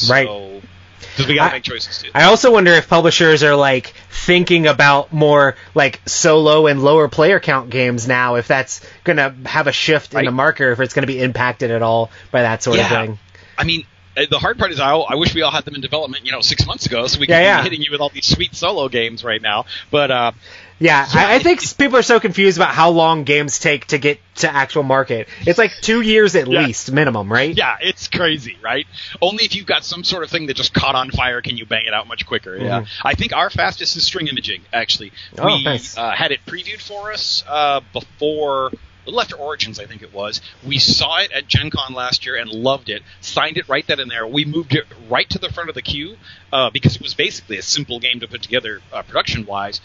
S1: Right.
S2: Because we got to make choices too.
S1: I also wonder if publishers are like thinking about more like solo and lower player count games now, if that's going to have a shift in the market, or if it's going to be impacted at all by that sort of thing.
S2: I mean, the hard part is I wish we all had them in development, 6 months ago, so we could be hitting you with all these sweet solo games right now. But
S1: I think people are so confused about how long games take to get to actual market. It's like 2 years at least, minimum, right?
S2: Yeah, it's crazy, right? Only if you've got some sort of thing that just caught on fire can you bang it out much quicker. Yeah, I think our fastest is String Imaging, actually. We had it previewed for us before... a little after Origins, I think it was. We saw it at Gen Con last year and loved it, signed it right then and there. We moved it right to the front of the queue because it was basically a simple game to put together production-wise.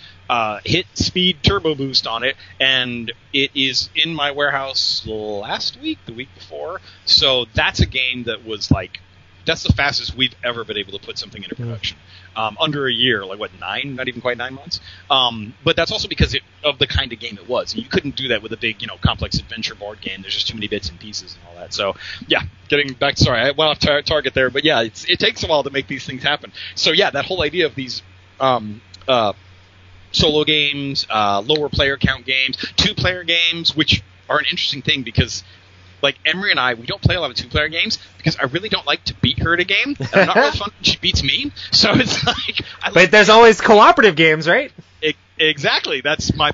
S2: Hit Speed Turbo Boost on it, and it is in my warehouse last week, the week before. So that's a game that was like, that's the fastest we've ever been able to put something into production. Under a year, like 9, not even quite 9 months. But that's also because of the kind of game it was. You couldn't do that with a big, complex adventure board game. There's just too many bits and pieces and all that. So, yeah, getting back, sorry, I went off target there, but yeah, it takes a while to make these things happen. So, yeah, that whole idea of these solo games, lower player count games, 2-player games, which are an interesting thing because, like, Emery and I, we don't play a lot of 2-player games because I really don't like to beat her at a game. And I'm not really fun when she beats me. So it's like...
S1: But there's always cooperative games, right?
S2: Exactly. That's my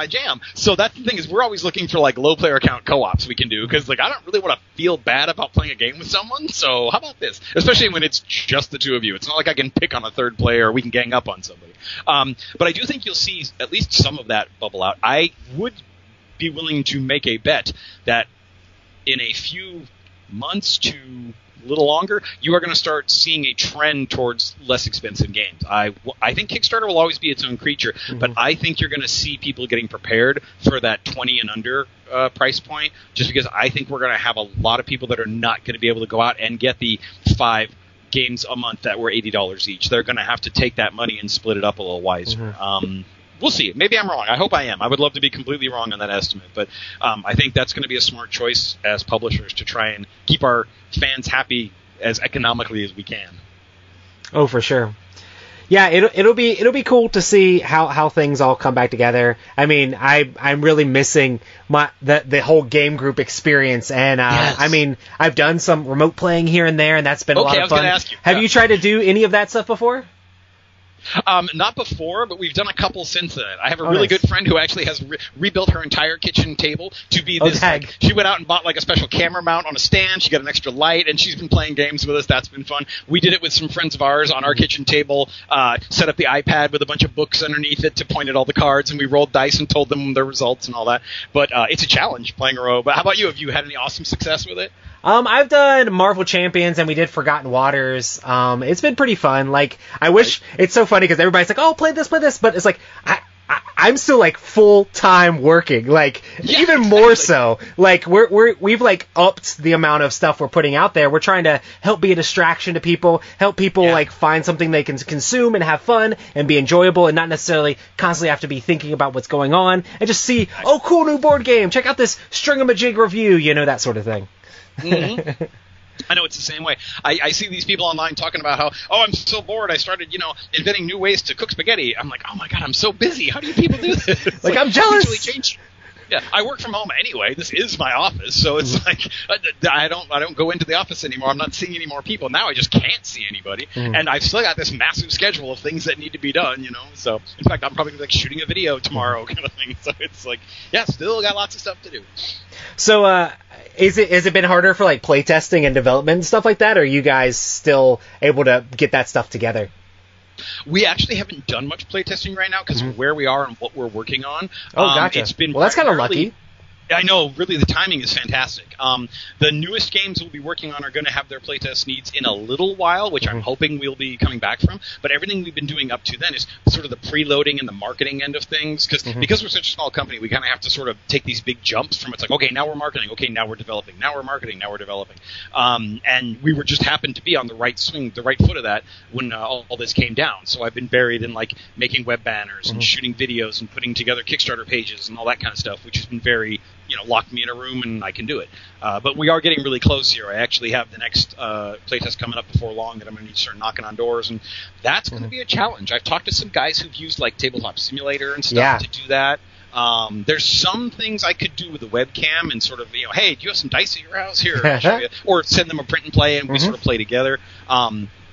S2: jam. So that's the thing is we're always looking for, like, low player count co-ops we can do because, like, I don't really want to feel bad about playing a game with someone. So how about this? Especially when it's just the two of you. It's not like I can pick on a third player or we can gang up on somebody. But I do think you'll see at least some of that bubble out. I would be willing to make a bet that in a few months to a little longer, you are going to start seeing a trend towards less expensive games. I think Kickstarter will always be its own creature, but I think you're going to see people getting prepared for that 20 and under price point, just because I think we're going to have a lot of people that are not going to be able to go out and get the 5 games a month that were $80 each. They're going to have to take that money and split it up a little wiser. We'll see. Maybe I'm wrong. I hope I am. I would love to be completely wrong on that estimate. But I think that's going to be a smart choice as publishers to try and keep our fans happy as economically as we can.
S1: Oh, for sure. Yeah, it'll be cool to see how things all come back together. I mean, I'm really missing the whole game group experience, and I mean, I've done some remote playing here and there, and that's been a lot of fun.
S2: Ask you.
S1: Have you tried to do any of that stuff before?
S2: Not before, but we've done a couple since then. I have a really good friend who actually has rebuilt her entire kitchen table to be this. She went out and bought like a special camera mount on a stand. She got an extra light, and she's been playing games with us. That's been fun. We did it with some friends of ours on our kitchen table. Set up the iPad with a bunch of books underneath it to point at all the cards, and we rolled dice and told them their results and all that. But it's a challenge playing a row. But how about you? Have you had any awesome success with it?
S1: I've done Marvel Champions, and we did Forgotten Waters. It's been pretty fun. Like, I wish it's so funny because everybody's like, "Oh, play this," but it's like I'm still like full time working, like even more so. Like we've like upped the amount of stuff we're putting out there. We're trying to help be a distraction to people, help people like find something they can consume and have fun and be enjoyable, and not necessarily constantly have to be thinking about what's going on and just see, oh, cool new board game. Check out this Stringamajig review, that sort of thing.
S2: Mm-hmm. I know it's the same way. I see these people online talking about how, I'm so bored. I started, inventing new ways to cook spaghetti. I'm like, oh my god, I'm so busy. How do you people do this?
S1: like I'm jealous.
S2: Yeah, I work from home anyway. This is my office, so it's like I don't go into the office anymore. I'm not seeing any more people now. I just can't see anybody, and I've still got this massive schedule of things that need to be done. So in fact, I'm probably like shooting a video tomorrow, kind of thing. So it's like, still got lots of stuff to do.
S1: So has it been harder for like playtesting and development and stuff like that? Or are you guys still able to get that stuff together?
S2: We actually haven't done much playtesting right now because of where we are and what we're working on.
S1: Oh, gotcha. That's kind of lucky.
S2: I know, really, the timing is fantastic. The newest games we'll be working on are going to have their playtest needs in a little while, which I'm hoping we'll be coming back from. But everything we've been doing up to then is sort of the preloading and the marketing end of things. Because we're such a small company, we kind of have to sort of take these big jumps from it's like, okay, now we're marketing. Okay, now we're developing. Now we're marketing. Now we're developing. And we were just happened to be on the right swing, the right foot of that when all this came down. So I've been buried in like making web banners and shooting videos and putting together Kickstarter pages and all that kind of stuff, which has been very lock me in a room and I can do it. But we are getting really close here. I actually have the next playtest coming up before long that I'm going to need to start knocking on doors, and that's going to be a challenge. I've talked to some guys who've used like Tabletop Simulator and stuff to do that. There's some things I could do with a webcam and sort of, hey, do you have some dice at your house? Here, I'll show you. Or send them a print and play and we sort of play together.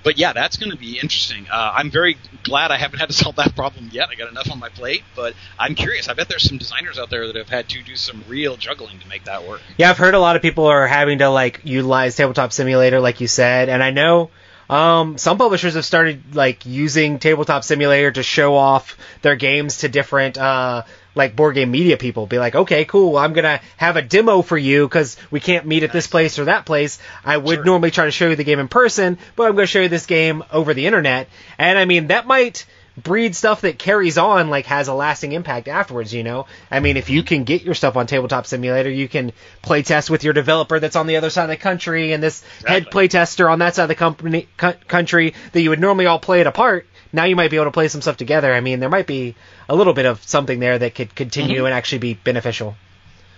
S2: But yeah, that's going to be interesting. I'm very glad I haven't had to solve that problem yet. I got enough on my plate, but I'm curious. I bet there's some designers out there that have had to do some real juggling to make that work.
S1: Yeah, I've heard a lot of people are having to like utilize Tabletop Simulator, like you said, and I know some publishers have started like using Tabletop Simulator to show off their games to different like board game media people. Be like, okay, cool, I'm gonna have a demo for you because we can't meet at this place or that place. I would normally try to show you the game in person, but I'm gonna show you this game over the internet. And I mean, that might breed stuff that carries on, like has a lasting impact afterwards. I mean, if you can get your stuff on Tabletop Simulator, you can play test with your developer that's on the other side of the country and this head play tester on that side of the country that you would normally all play it apart. Now you might be able to play some stuff together. I mean, there might be a little bit of something there that could continue and actually be beneficial.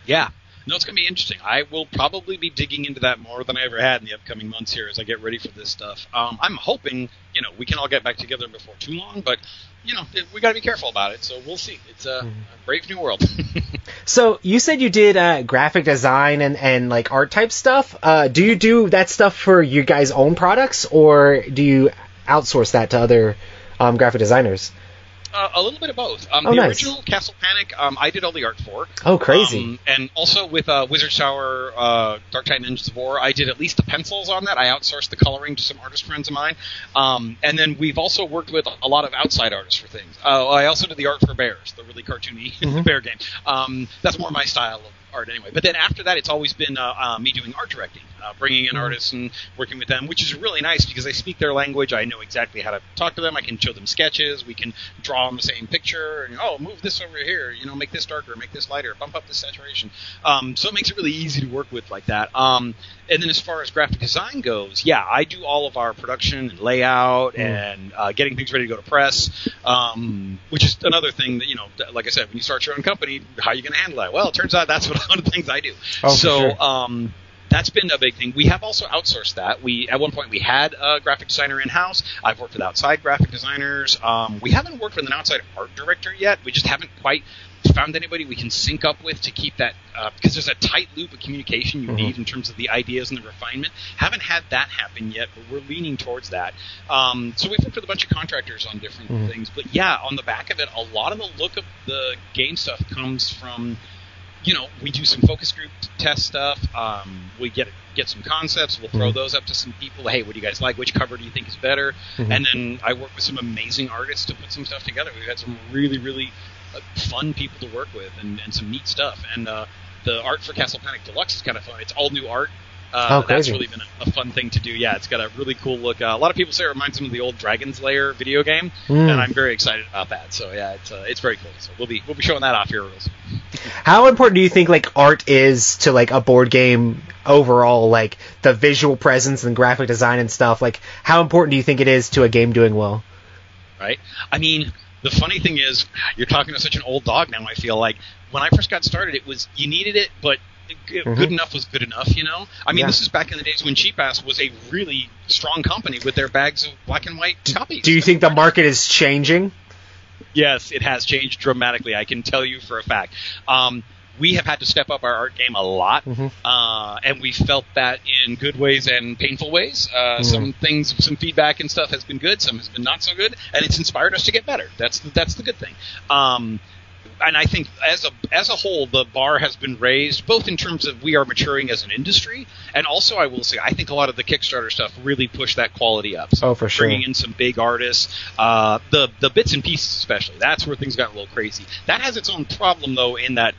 S2: Yeah. No, it's going to be interesting. I will probably be digging into that more than I ever had in the upcoming months here as I get ready for this stuff. I'm hoping, we can all get back together before too long, but, we got to be careful about it, so we'll see. It's a brave new world.
S1: So you said you did graphic design and like art type stuff. Do you do that stuff for your guys' own products, or do you outsource that to other graphic designers?
S2: A little bit of both. Original Castle Panic, I did all the art for.
S1: Oh, crazy.
S2: And also with Wizard's Tower, Dark Titan Engines of War, I did at least the pencils on that. I outsourced the coloring to some artist friends of mine. And then we've also worked with a lot of outside artists for things. I also did the art for Bears, the really cartoony bear game. That's more my style of art anyway. But then after that, it's always been me doing art directing, bringing in artists and working with them, which is really nice because I speak their language. I know exactly how to talk to them. I can show them sketches. We can draw on the same picture. And, move this over here. Make this darker, make this lighter, bump up the saturation. So it makes it really easy to work with like that. And then as far as graphic design goes, I do all of our production and layout and getting things ready to go to press, which is another thing that, like I said, when you start your own company, how are you going to handle that? Well, it turns out that's one of the things I do. That's been a big thing. We have also outsourced that. At one point we had a graphic designer in-house. I've worked with outside graphic designers. We haven't worked with an outside art director yet. We just haven't quite found anybody we can sync up with to keep that, because there's a tight loop of communication you need in terms of the ideas and the refinement. Haven't had that happen yet, but we're leaning towards that. So we've worked with a bunch of contractors on different things. But yeah, on the back of it, a lot of the look of the game stuff comes from, we do some focus group test stuff. We get some concepts. We'll throw those up to some people. Hey, what do you guys like? Which cover do you think is better? And then I work with some amazing artists to put some stuff together. We've had some really, really fun people to work with and some neat stuff. And the art for Castle Panic Deluxe is kind of fun. It's all new art. That's really been a fun thing to do. Yeah, it's got a really cool look. A lot of people say it reminds them of the old Dragon's Lair video game, and I'm very excited about that. So yeah, it's very cool. So we'll be showing that off here real soon.
S1: How important do you think art is to a board game overall, the visual presence and graphic design and stuff? How important do you think it is to a game doing well?
S2: Right. I mean, the funny thing is, you're talking to such an old dog now. I feel like when I first got started, it was you needed it, but good enough was good enough, I mean, This is back in the days when Cheap Ass was a really strong company with their bags of black and white copies.
S1: Do you think the market is changing?
S2: Yes, it has changed dramatically. I can tell you for a fact. We have had to step up our art game a lot, and we felt that in good ways and painful ways. Some feedback and stuff has been good, some has been not so good, and it's inspired us to get better. That's the good thing. And I think as a whole, the bar has been raised, both in terms of we are maturing as an industry, and also I will say I think a lot of the Kickstarter stuff really pushed that quality up. So
S1: for sure.
S2: Bringing in some big artists, the bits and pieces especially, that's where things got a little crazy. That has its own problem, though, in that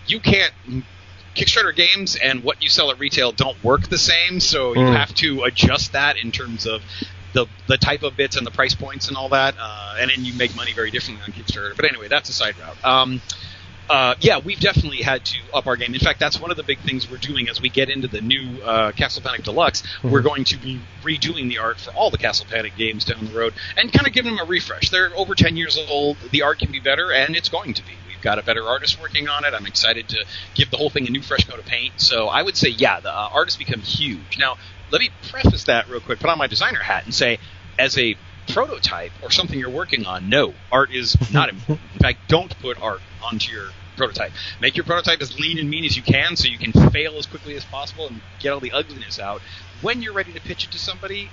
S2: you can't Kickstarter games and what you sell at retail don't work the same, so you have to adjust that in terms of the type of bits and the price points and all that, and then you make money very differently on Kickstarter. But anyway, that's a side route. Yeah, we've definitely had to up our game. In fact, that's one of the big things we're doing as we get into the new Castle Panic Deluxe. We're going to be redoing the art for all the Castle Panic games down the road and kind of giving them a refresh. They're over 10 years old. The art can be better, and it's going to be. We've got a better artist working on it. I'm excited to give the whole thing a new fresh coat of paint. So I would say, yeah, the art has become huge. Now, let me preface that real quick, put on my designer hat, and say, as a prototype or something you're working on, no, art is not important. In fact, don't put art onto your prototype. Make your prototype as lean and mean as you can so you can fail as quickly as possible and get all the ugliness out. When you're ready to pitch it to somebody,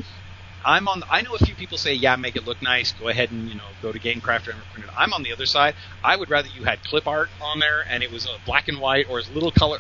S2: I know a few people say, yeah, make it look nice, go ahead and go to GameCrafter and print it. I'm on the other side. I would rather you had clip art on there and it was a black and white or as little color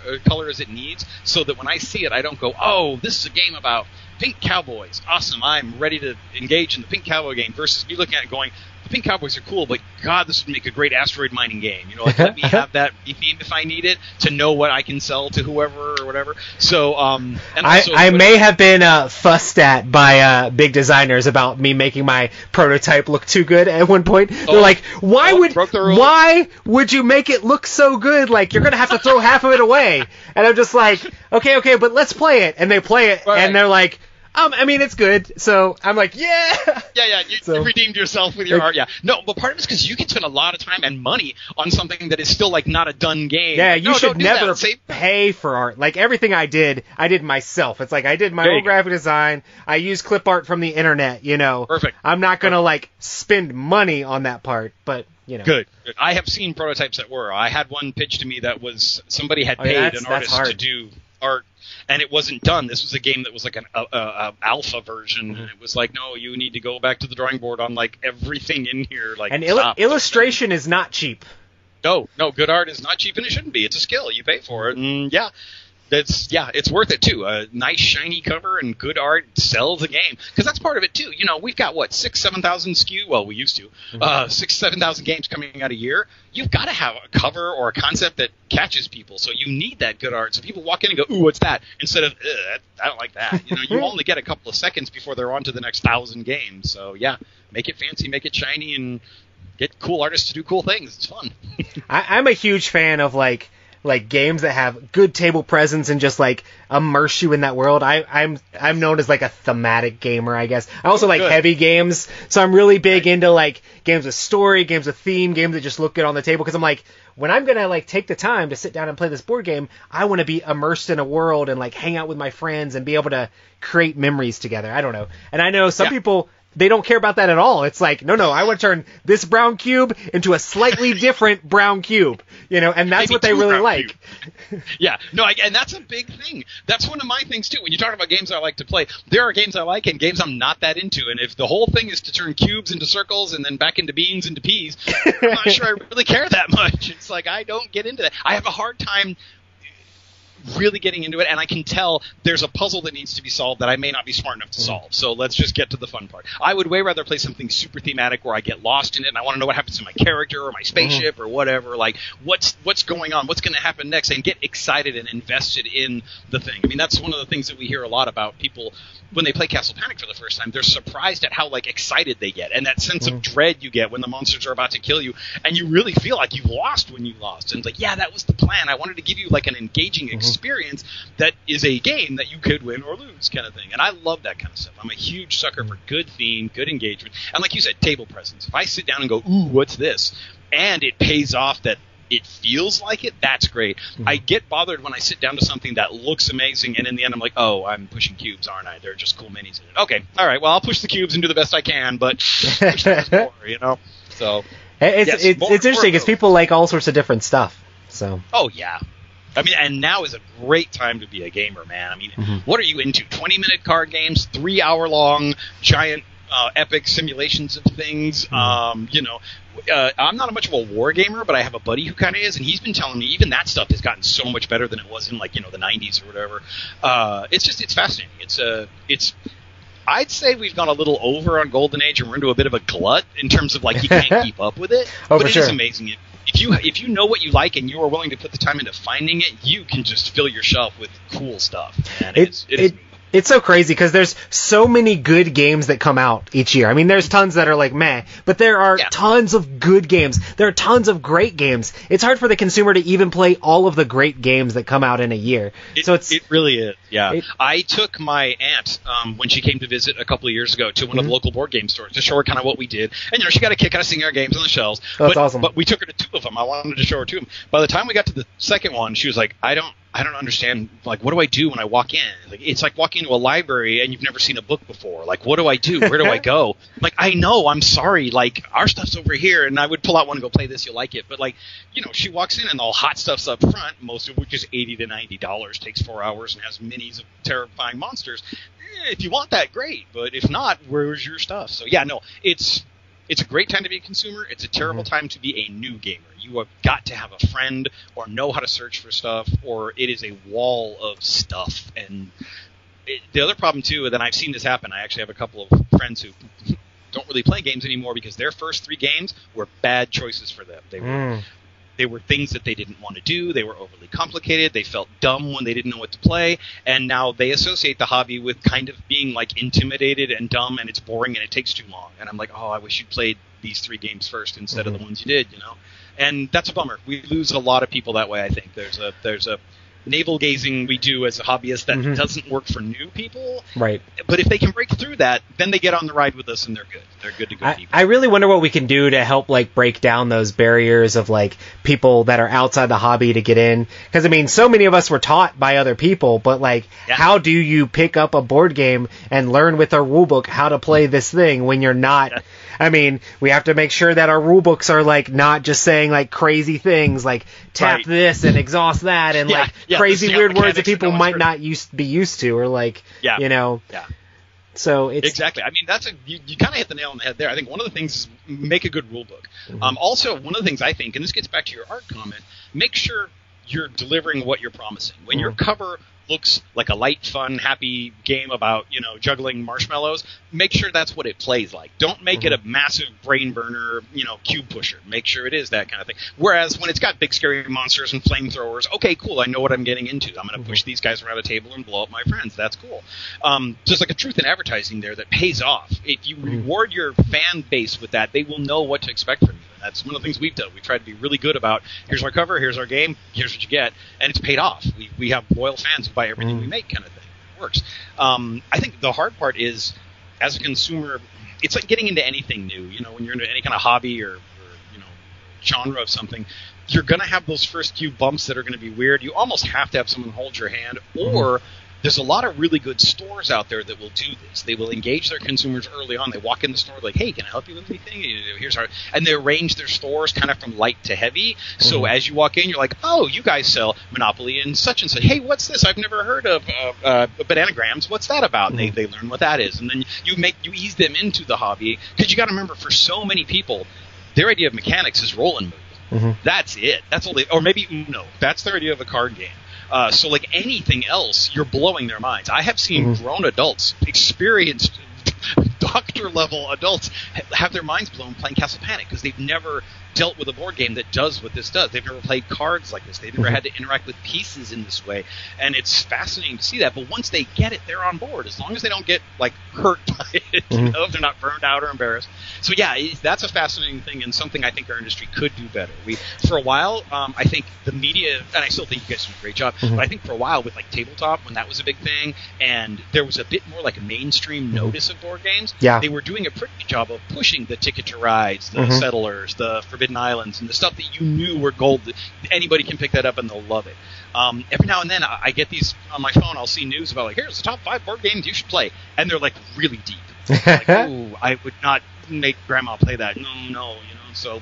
S2: as it needs, so that when I see it, I don't go, oh, this is a game about pink cowboys. Awesome, I'm ready to engage in the pink cowboy game, versus me looking at it going, the pink cowboys are cool, but God, this would make a great asteroid mining game. Let me have that if I need it to know what I can sell to whoever or whatever. So, and also,
S1: I may have been fussed at by big designers about me making my prototype look too good at one point. They're like, why would you make it look so good? You're gonna have to throw half of it away. And I'm just like, okay, but let's play it. And they play it, and they're like, I mean, it's good. So I'm like, yeah.
S2: Yeah. You redeemed yourself with your art. Yeah. No, but part of it's because you can spend a lot of time and money on something that is still not a done game.
S1: Yeah, you should never pay for art. Everything I did myself. It's I did my own graphic design. I used clip art from the internet.
S2: Perfect.
S1: I'm not gonna spend money on that part, but.
S2: Good. I have seen prototypes that were. I had one pitched to me that was somebody had paid an artist to do art, and it wasn't done. This was a game that was an alpha version, and it was no, you need to go back to the drawing board on everything in here.
S1: And illustration is not cheap.
S2: No, good art is not cheap, and it shouldn't be. It's a skill. You pay for it, and it's worth it too. A nice shiny cover and good art sells a game, because that's part of it too. We've got 6,000-7,000 SKU. Well, we used to 6,000-7,000 games coming out a year. You've got to have a cover or a concept that catches people. So you need that good art. So people walk in and go, "Ooh, what's that?" Instead of, "I don't like that." You only get a couple of seconds before they're on to the next 1,000 games. So yeah, make it fancy, make it shiny, and get cool artists to do cool things. It's fun.
S1: I'm a huge fan of games that have good table presence and just immerse you in that world. I'm known as a thematic gamer, I guess. I also like heavy games, so I'm really big into games with story, games with theme, games that just look good on the table, because I'm when I'm gonna take the time to sit down and play this board game, I want to be immersed in a world and hang out with my friends and be able to create memories together. I don't know. And I know some people they don't care about that at all. It's like, no, I want to turn this brown cube into a slightly different brown cube, and that's
S2: Maybe
S1: what they really like.
S2: Yeah, no, and that's a big thing. That's one of my things too. When you talk about games I like to play, there are games I like and games I'm not that into. And if the whole thing is to turn cubes into circles and then back into beans into peas, I'm not sure I really care that much. It's like I don't get into that. I have a hard time really getting into it, and I can tell there's a puzzle that needs to be solved that I may not be smart enough to solve. So let's just get to the fun part. I would way rather play something super thematic where I get lost in it and I want to know what happens to my character or my spaceship or whatever, like what's going on, what's going to happen next, and get excited and invested in the thing. I mean, that's one of the things that we hear a lot about people when they play Castle Panic for the first time. They're surprised at how excited they get, and that sense of dread you get when the monsters are about to kill you, and you really feel like you've lost when you lost. And it's like, yeah, that was the plan. I wanted to give you an engaging experience that is a game that you could win or lose kind of thing. And I love that kind of stuff. I'm a huge sucker for good theme, good engagement, and like you said, table presence. If I sit down and go, ooh, what's this? And it pays off that it feels like it, that's great. I get bothered when I sit down to something that looks amazing, and in the end I'm like, oh, I'm pushing cubes, aren't I? They're just cool minis in it. Okay, all right, well, I'll push the cubes and do the best I can, but push those more, So
S1: it's interesting because people like all sorts of different stuff. So.
S2: Oh, yeah. I mean, and now is a great time to be a gamer, man. I mean, what are you into? 20-minute card games, 3-hour-long, giant epic simulations of things. I'm not much of a war gamer, but I have a buddy who kind of is, and he's been telling me even that stuff has gotten so much better than it was in the 90s or whatever. It's fascinating. I'd say we've gone a little over on Golden Age, and we're into a bit of a glut in terms of you can't keep up with it.
S1: Oh,
S2: but
S1: for
S2: it
S1: sure.
S2: is amazing. If you know what you like and you are willing to put the time into finding it, you can just fill your shelf with cool stuff. And
S1: it's so crazy because there's so many good games that come out each year. I mean, there's tons that are meh, but there are tons of good games. There are tons of great games. It's hard for the consumer to even play all of the great games that come out in a year.
S2: It really is. Yeah. I took my aunt when she came to visit a couple of years ago to one of the local board game stores to show her kind of what we did. And she got a kick out of seeing our games on the shelves.
S1: That's awesome.
S2: But we took her to 2 of them. I wanted to show her 2 of them. By the time we got to the second one, she was like, I don't understand, what do I do when I walk in? It's like walking into a library and you've never seen a book before. What do I do? Where do I go? I know, I'm sorry, our stuff's over here, and I would pull out one and go, play this, you'll like it. But she walks in and all hot stuff's up front, most of which is $80 to $90, takes 4 hours and has minis of terrifying monsters. If you want that, great, but if not, where's your stuff? So yeah, no, it's a great time to be a consumer. It's a terrible time to be a new gamer. You have got to have a friend or know how to search for stuff, or it is a wall of stuff. And the other problem, too, and I've seen this happen, I actually have a couple of friends who don't really play games anymore because their first 3 games were bad choices for them. They were things that they didn't want to do. They were overly complicated. They felt dumb when they didn't know what to play. And now they associate the hobby with kind of being intimidated and dumb, and it's boring and it takes too long. And I'm like, oh, I wish you'd played these 3 games first instead of the ones you did, And that's a bummer. We lose a lot of people that way, I think. There's a navel gazing we do as a hobbyist that doesn't work for new people.
S1: Right.
S2: But if they can break through that, then they get on the ride with us and they're good. They're good to good people.
S1: I really wonder what we can do to help break down those barriers of people that are outside the hobby to get in. Because I mean, so many of us were taught by other people, but how do you pick up a board game and learn with a rulebook how to play this thing when you're not? Yeah. I mean, we have to make sure that our rule books are not just saying crazy things tap this and exhaust that and crazy weird words that people might not be used to, or
S2: Yeah.
S1: So it's
S2: exactly. I mean, you kind of hit the nail on the head there. I think one of the things is make a good rule book. Also, one of the things I think, and this gets back to your art comment, make sure you're delivering what you're promising. When your cover looks like a light, fun, happy game about, juggling marshmallows, make sure that's what it plays like. Don't make it a massive brain burner, cube pusher. Make sure it is that kind of thing. Whereas when it's got big scary monsters and flamethrowers, okay, cool, I know what I'm getting into. I'm going to push these guys around a table and blow up my friends. That's cool. Just like a truth in advertising there that pays off. If you reward your fan base with that, they will know what to expect from you. That's one of the things we've done. We tried to be really good about, here's our cover, here's our game, here's what you get, and it's paid off. We have loyal fans who buy everything we make kind of thing. It works. I think the hard part is, as a consumer, it's like getting into anything new. When you're into any kind of hobby or genre of something, you're going to have those first few bumps that are going to be weird. You almost have to have someone hold your hand, or there's a lot of really good stores out there that will do this. They will engage their consumers early on. They walk in the store like, hey, can I help you with anything? And they arrange their stores kind of from light to heavy. So as you walk in, you're like, oh, you guys sell Monopoly and such. Hey, what's this? I've never heard of Bananagrams. What's that about? And they learn what that is. And then you ease them into the hobby, because you got to remember, for so many people, their idea of mechanics is roll and move. That's it. That's all or maybe Uno. That's their idea of a card game. So like anything else, you're blowing their minds. I have seen grown adults, experienced doctor-level adults, have their minds blown playing Castle Panic, because they've never dealt with a board game that does what this does. They've never played cards like this. They've never had to interact with pieces in this way. And it's fascinating to see that. But once they get it, they're on board, as long as they don't get like hurt by it. You know, if they're not burned out or embarrassed. So yeah, that's a fascinating thing, and something I think our industry could do better. For a while, I think the media, and I still think you guys do a great job, but I think for a while with like tabletop, when that was a big thing, and there was a bit more like a mainstream notice of board games, they were doing a pretty good job of pushing the Ticket to Rides, the Settlers, the Forbidden Islands, and the stuff that you knew were gold. Anybody can pick that up and they'll love it. Every now and then I get these on my phone. I'll see news about like, here's the top 5 board games you should play, and they're like really deep. Like, ooh, I would not make grandma play that. No, you know. So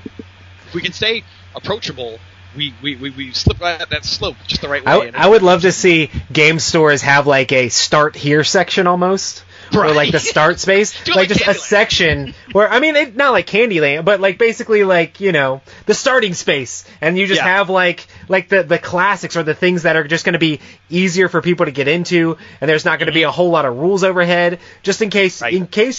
S2: if we can stay approachable, we slip that slope just the right way.
S1: I would love to see game stores have like a start here section almost. Right. Or like the start space, like just a section where, I mean, not like Candyland, but like basically like, you know, the starting space, and you just have like the classics, or the things that are just going to be easier for people to get into, and there's not going to be a whole lot of rules overhead, just in case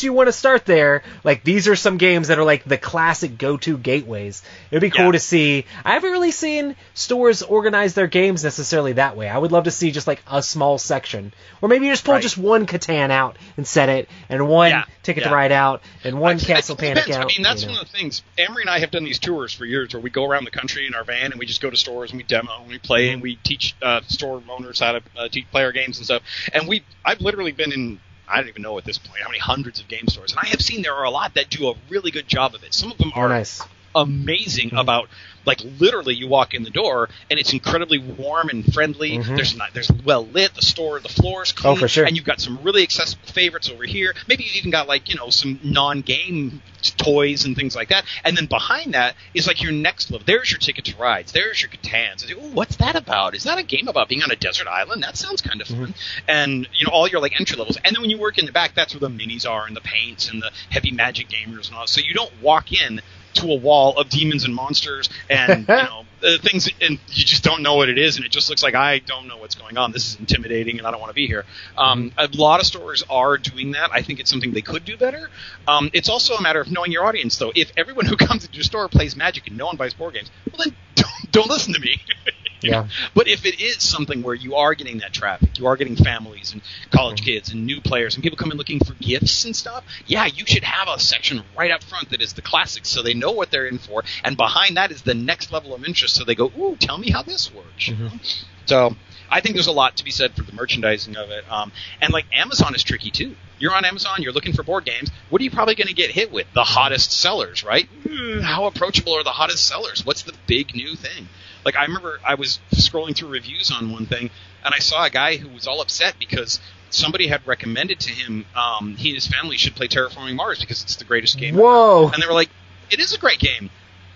S1: you want to start there. Like, these are some games that are like the classic go-to gateways. It'd be cool to see. I haven't really seen stores organize their games necessarily that way. I would love to see just like a small section, or maybe you just pull just one Catan out and set it, and one Ticket to Ride out, and one Castle Panic out.
S2: I mean, that's one of the things. Amory and I have done these tours for years where we go around the country in our van, and we just go to stores and we demo and we play and we teach store owners how to teach player games and stuff. And I've literally been in, I don't even know at this point how many hundreds of game stores, and I have seen there are a lot that do a really good job of it. Some of them are amazing about, like, literally you walk in the door and it's incredibly warm and friendly. There's well lit, the floor's clean,
S1: for sure.
S2: And you've got some really accessible favorites over here. Maybe you've even got, like, you know, some non-game toys and things like that. And then behind that is like your next level. There's your Ticket to Rides. There's your Catans. Ooh, what's that about? Is that a game about being on a desert island? That sounds kind of fun. And, you know, all your like entry levels. And then when you work in the back, that's where the minis are, and the paints and the heavy Magic gamers and all. So you don't walk in to a wall of demons and monsters and, you know, things, and you just don't know what it is, and it just looks like, I don't know what's going on. This is intimidating, and I don't want to be here. A lot of stores are doing that. I think it's something they could do better. It's also a matter of knowing your audience, though. If everyone who comes into your store plays Magic and no one buys board games, well, then don't listen to me. But if it is something where you are getting that traffic, you are getting families and college kids and new players, and people come in looking for gifts and stuff, you should have a section right up front that is the classics, so they know what they're in for, and behind that is the next level of interest, so they go, ooh, tell me how this works. You know? So I think there's a lot to be said for the merchandising of it. And like, Amazon is tricky too. You're on Amazon, you're looking for board games. What are you probably going to get hit with? The hottest sellers, right? How approachable are the hottest sellers? What's the big new thing? Like, I remember I was scrolling through reviews on one thing, and I saw a guy who was all upset because somebody had recommended to him he and his family should play Terraforming Mars because it's the greatest game ever. And they were like, it is a great game.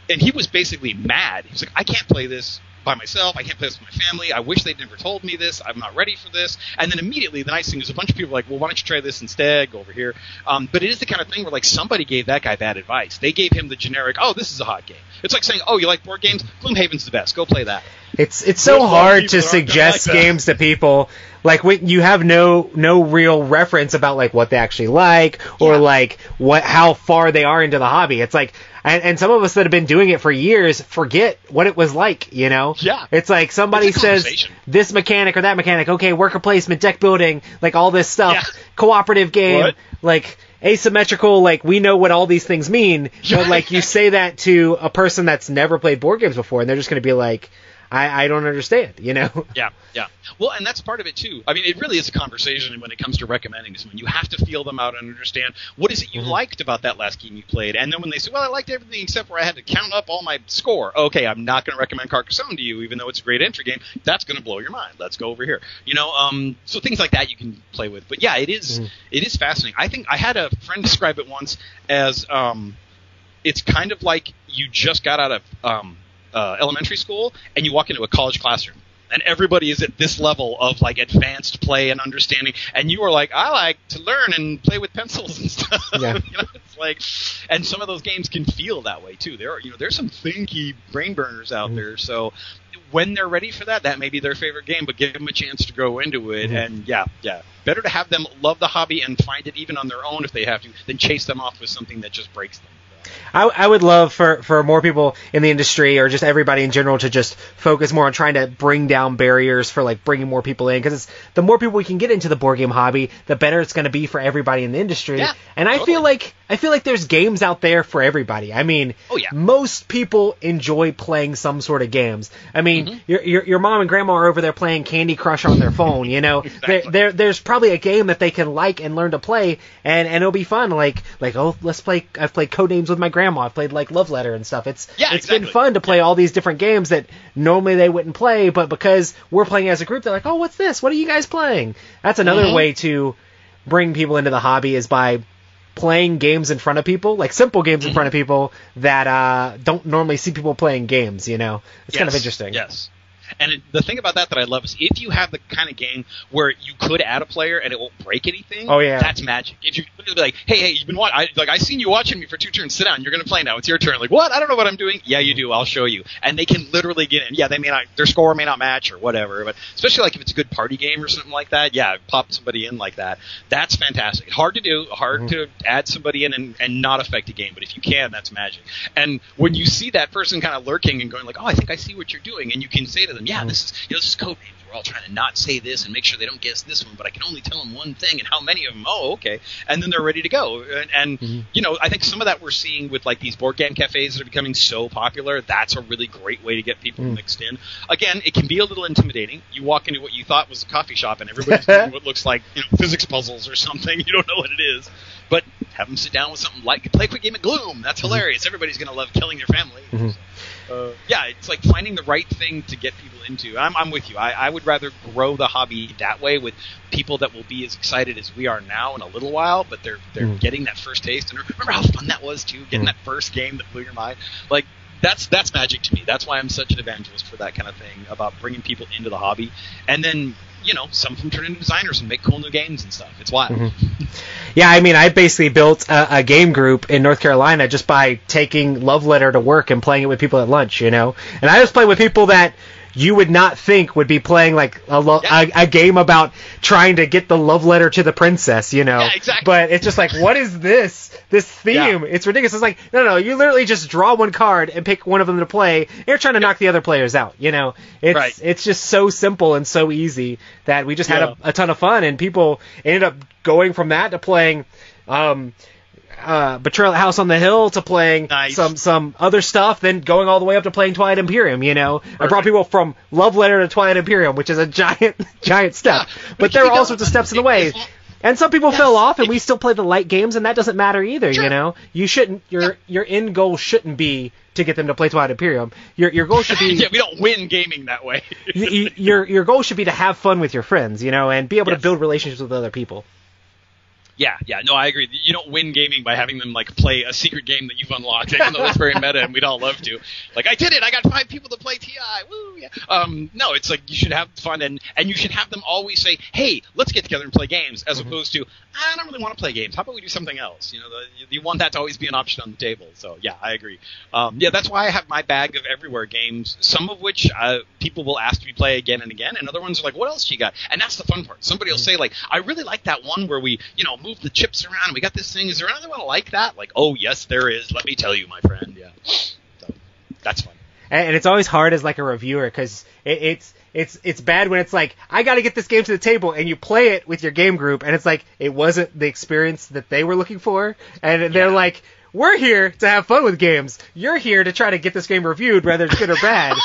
S2: And he was basically mad. He was like, I can't play this by myself. I can't play this with my family. I wish they'd never told me this. I'm not ready for this. And then immediately, the nice thing is a bunch of people are like, well, why don't you try this instead? Go over here. But it is the kind of thing where, like, somebody gave that guy bad advice. They gave him the generic, oh, this is a hot game. It's like saying, oh, you like board games? Gloomhaven's the best. Go play that.
S1: It's so hard to suggest games to people. Like, when you have no real reference about, like, what they actually like, or like how far they are into the hobby. It's like, and some of us that have been doing it for years forget what it was like, you know?
S2: Yeah.
S1: It's like somebody says this mechanic or that mechanic, okay, worker placement, deck building, like all this stuff, cooperative game, like asymmetrical, like, we know what all these things mean, but like, you say that to a person that's never played board games before, and they're just going to be like, I don't understand, you know?
S2: Yeah. Well, and that's part of it too. I mean, it really is a conversation when it comes to recommending to someone. You have to feel them out and understand what is it you liked about that last game you played. And then when they say, well, I liked everything except where I had to count up all my score. Okay, I'm not going to recommend Carcassonne to you, even though it's a great entry game. That's going to blow your mind. Let's go over here. You know, so things like that you can play with. But yeah, it is fascinating. I think I had a friend describe it once as it's kind of like you just got out of elementary school and you walk into a college classroom. And everybody is at this level of like advanced play and understanding, and you are like, I like to learn and play with pencils and stuff.
S1: Yeah.
S2: You know, it's like, and some of those games can feel that way too. There are, there's some thinky brain burners out there. So when they're ready for that, that may be their favorite game, but give them a chance to go into it. And yeah, better to have them love the hobby and find it even on their own if they have to, than chase them off with something that just breaks them.
S1: I would love for more people in the industry or just everybody in general to just focus more on trying to bring down barriers for like bringing more people in, because the more people we can get into the board game hobby, the better it's going to be for everybody in the industry. Yeah, and totally. I feel like there's games out there for everybody. I mean, most people enjoy playing some sort of games. I mean, your mom and grandma are over there playing Candy Crush on their phone, you know. Exactly. There's probably a game that they can like and learn to play, and it'll be fun. Like let's play. I've played Codenames with my grandma. I've played like Love Letter and stuff. It's been fun to play all these different games that normally they wouldn't play, but because we're playing as a group, they're like, oh, what's this? What are you guys playing? That's another way to bring people into the hobby, is by playing games in front of people, like simple games in front of people that don't normally see people playing games, you know? It's kind of interesting.
S2: Yes. And the thing about that I love is if you have the kind of game where you could add a player and it won't break anything, that's magic. If you be like, hey, you've been watching, I seen you watching me for 2 turns. Sit down. You're going to play now. It's your turn. Like, what? I don't know what I'm doing. Yeah, you do. I'll show you. And they can literally get in. Yeah, they may not, their score may not match or whatever, but especially like if it's a good party game or something like that, pop somebody in like that. That's fantastic. Hard to do. Hard to add somebody in and not affect a game. But if you can, that's magic. And when you see that person kind of lurking and going like, oh, I think I see what you're doing, and you can say to them, this is Codenames. We're all trying to not say this and make sure they don't guess this one, but I can only tell them one thing, and how many of them? Oh, okay. And then they're ready to go. And I think some of that we're seeing with like these board game cafes that are becoming so popular. That's a really great way to get people mixed in. Again, it can be a little intimidating. You walk into what you thought was a coffee shop, and everybody's doing what looks like physics puzzles or something. You don't know what it is. But have them sit down with something like play a quick game of Gloom. That's hilarious. Everybody's going to love killing their family. It's like finding the right thing to get people into. I'm with you. I would rather grow the hobby that way with people that will be as excited as we are now in a little while, but they're getting that first taste. And remember how fun that was too, getting that first game that blew your mind. Like that's magic to me. That's why I'm such an evangelist for that kind of thing, about bringing people into the hobby. And then some of them turn into designers and make cool new games and stuff. It's wild.
S1: Yeah, I mean, I basically built a game group in North Carolina just by taking Love Letter to work and playing it with people at lunch, And I was playing with people that you would not think would be playing like a game about trying to get the love letter to the princess,
S2: Yeah, exactly.
S1: But it's just like, what is this theme? Yeah. It's ridiculous. It's like, no, you literally just draw one card and pick one of them to play. And you're trying to knock the other players out, It's just so simple and so easy that we just had a ton of fun, and people ended up going from that to playing Betrayal at House on the Hill to playing some other stuff, then going all the way up to playing Twilight Imperium, Perfect. I brought people from Love Letter to Twilight Imperium, which is a giant step. But there are all sorts of steps in the way. And some people fell off, and we still play the light games, and that doesn't matter either, You shouldn't, your end goal shouldn't be to get them to play Twilight Imperium. Your goal should be...
S2: we don't win gaming that way.
S1: your goal should be to have fun with your friends, and be able to build relationships with other people.
S2: Yeah, no, I agree. You don't win gaming by having them like play a secret game that you've unlocked, even though it's very meta and we'd all love to. Like, I did it! I got 5 people to play TI! Woo! Yeah. No, it's like you should have fun, and you should have them always say, hey, let's get together and play games, as opposed to, I don't really want to play games. How about we do something else? You want that to always be an option on the table. So, yeah, I agree. That's why I have my bag of everywhere games, some of which people will ask me to play again and again, and other ones are like, what else you got? And that's the fun part. Somebody will say, like, I really like that one where we, move the chips around and we got this thing. Is there another one like that? Like, oh, yes, there is. Let me tell you, my friend. Yeah. So, that's fun.
S1: And it's always hard as like a reviewer, because it's bad when it's like, I got to get this game to the table, and you play it with your game group, and it's like, it wasn't the experience that they were looking for. And they're like, we're here to have fun with games. You're here to try to get this game reviewed, whether it's good or bad.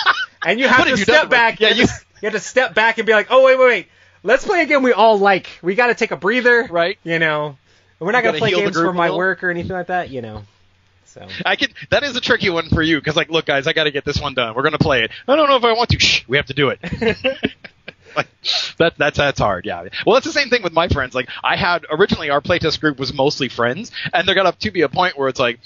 S1: And you have to step back.
S2: Yeah,
S1: you have to step back and be like, oh, wait. Let's play a game we all like. We got to take a breather.
S2: Right.
S1: You know. We're not going to play games for my work or anything like that, you know. So
S2: that is a tricky one for you, because, like, look, guys, I got to get this one done. We're going to play it. I don't know if I want to. Shh, we have to do it. Like, that's hard, yeah. Well, it's the same thing with my friends. Like, originally our playtest group was mostly friends, and there got to be a point where it's like,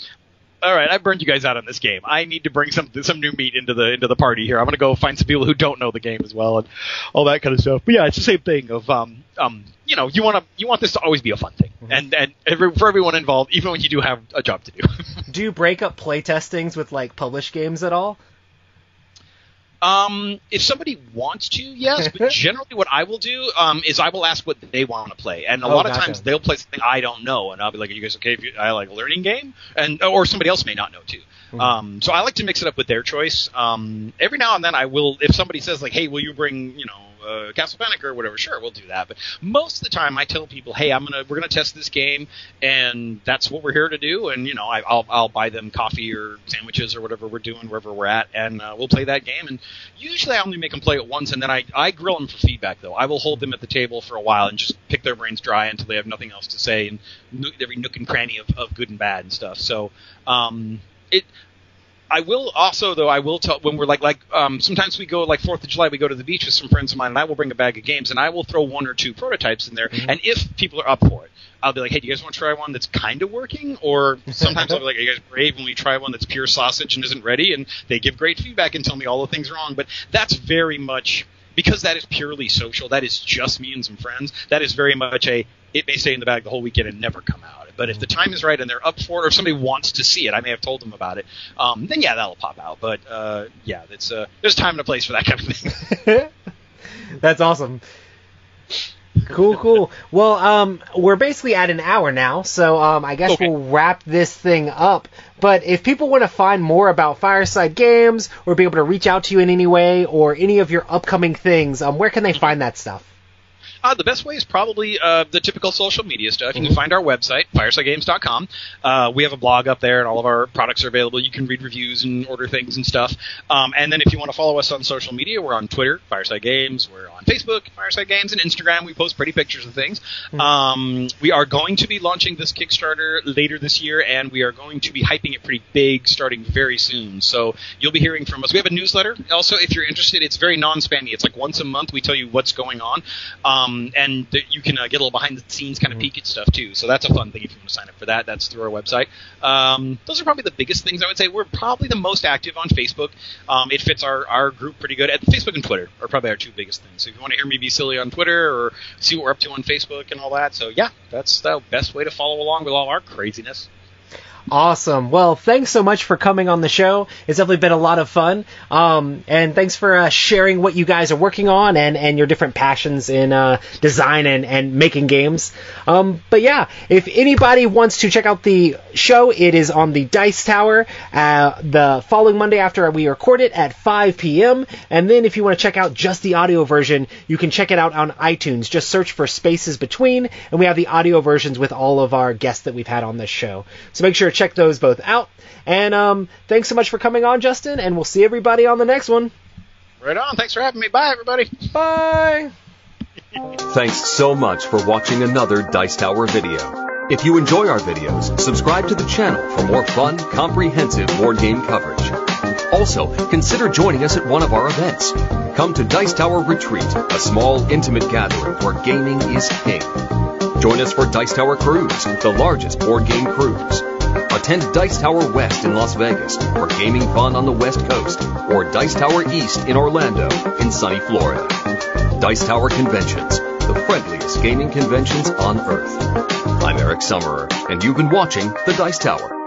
S2: all right, I burned you guys out on this game. I need to bring some new meat into the party here. I'm going to go find some people who don't know the game as well and all that kind of stuff. But yeah, it's the same thing of you know, you want this to always be a fun thing, and for everyone involved, even when you do have a job to do.
S1: Do you break up playtestings with like published games at all?
S2: If somebody wants to, yes, but generally what I will do is I will ask what they want to play, and a lot of times they'll play something I don't know, and I'll be like, "Are you guys okay? I like a learning game," or somebody else may not know too. So I like to mix it up with their choice. Every now and then I will, if somebody says like, "Hey, will you bring Castle Panic or whatever?" Sure, we'll do that. But most of the time I tell people, "Hey, we're gonna test this game, and that's what we're here to do." And I'll buy them coffee or sandwiches or whatever we're doing wherever we're at, and we'll play that game. And usually I only make them play it once, and then I grill them for feedback. Though I will hold them at the table for a while and just pick their brains dry until they have nothing else to say, and every nook and cranny of good and bad and stuff. So I will also, though, tell when we're like sometimes we go like 4th of July, we go to the beach with some friends of mine, and I will bring a bag of games, and I will throw 1 or 2 prototypes in there, and if people are up for it, I'll be like, hey, do you guys want to try one that's kind of working? Or sometimes I'll be like, are you guys brave when we try one that's pure sausage and isn't ready? And they give great feedback and tell me all the things wrong, but that's very much, because that is purely social, that is just me and some friends, that is very much it may stay in the bag the whole weekend and never come out. But if the time is right and they're up for it, or if somebody wants to see it, I may have told them about it, then yeah, that'll pop out. But yeah, there's time and a place for that kind of thing.
S1: That's awesome. Cool. Well, we're basically at an hour now, so I guess we'll wrap this thing up. But if people want to find more about Fireside Games, or be able to reach out to you in any way, or any of your upcoming things, where can they find that stuff?
S2: The best way is probably the typical social media stuff. You can find our website, firesidegames.com. We have a blog up there, and all of our products are available. You can read reviews and order things and stuff. And then if you want to follow us on social media, we're on Twitter, Fireside Games. We're on Facebook, Fireside Games, and Instagram. We post pretty pictures of things. We are going to be launching this Kickstarter later this year, and we are going to be hyping it pretty big starting very soon. So you'll be hearing from us. We have a newsletter. Also, if you're interested, it's very non-spammy. It's like once a month we tell you what's going on. And you can get a little behind-the-scenes kind of peek at stuff, too. So that's a fun thing if you want to sign up for that. That's through our website. Those are probably the biggest things I would say. We're probably the most active on Facebook. It fits our group pretty good. Facebook and Twitter are probably our 2 biggest things. So if you want to hear me be silly on Twitter or see what we're up to on Facebook and all that. So, yeah, that's the best way to follow along with all our craziness.
S1: Awesome. Well, thanks so much for coming on the show. It's definitely been a lot of fun. And thanks for sharing what you guys are working on and your different passions in design and making games. But yeah, if anybody wants to check out the show, it is on the Dice Tower the following Monday after we record it at 5 p.m. And then if you want to check out just the audio version, you can check it out on iTunes. Just search for Spaces Between, and we have the audio versions with all of our guests that we've had on this show. So make sure to check those both out. And thanks so much for coming on, Justin, and we'll see everybody on the next one.
S2: Right on. Thanks for having me. Bye, everybody.
S1: Bye.
S3: Thanks so much for watching another Dice Tower video. If you enjoy our videos, subscribe to the channel for more fun, comprehensive board game coverage. Also, consider joining us at one of our events. Come to Dice Tower Retreat, a small, intimate gathering where gaming is king. Join us for Dice Tower Cruise, the largest board game cruise. Attend Dice Tower West in Las Vegas for gaming fun on the West Coast, or Dice Tower East in Orlando in sunny Florida. Dice Tower Conventions, the friendliest gaming conventions on Earth. I'm Eric Summerer, and you've been watching The Dice Tower.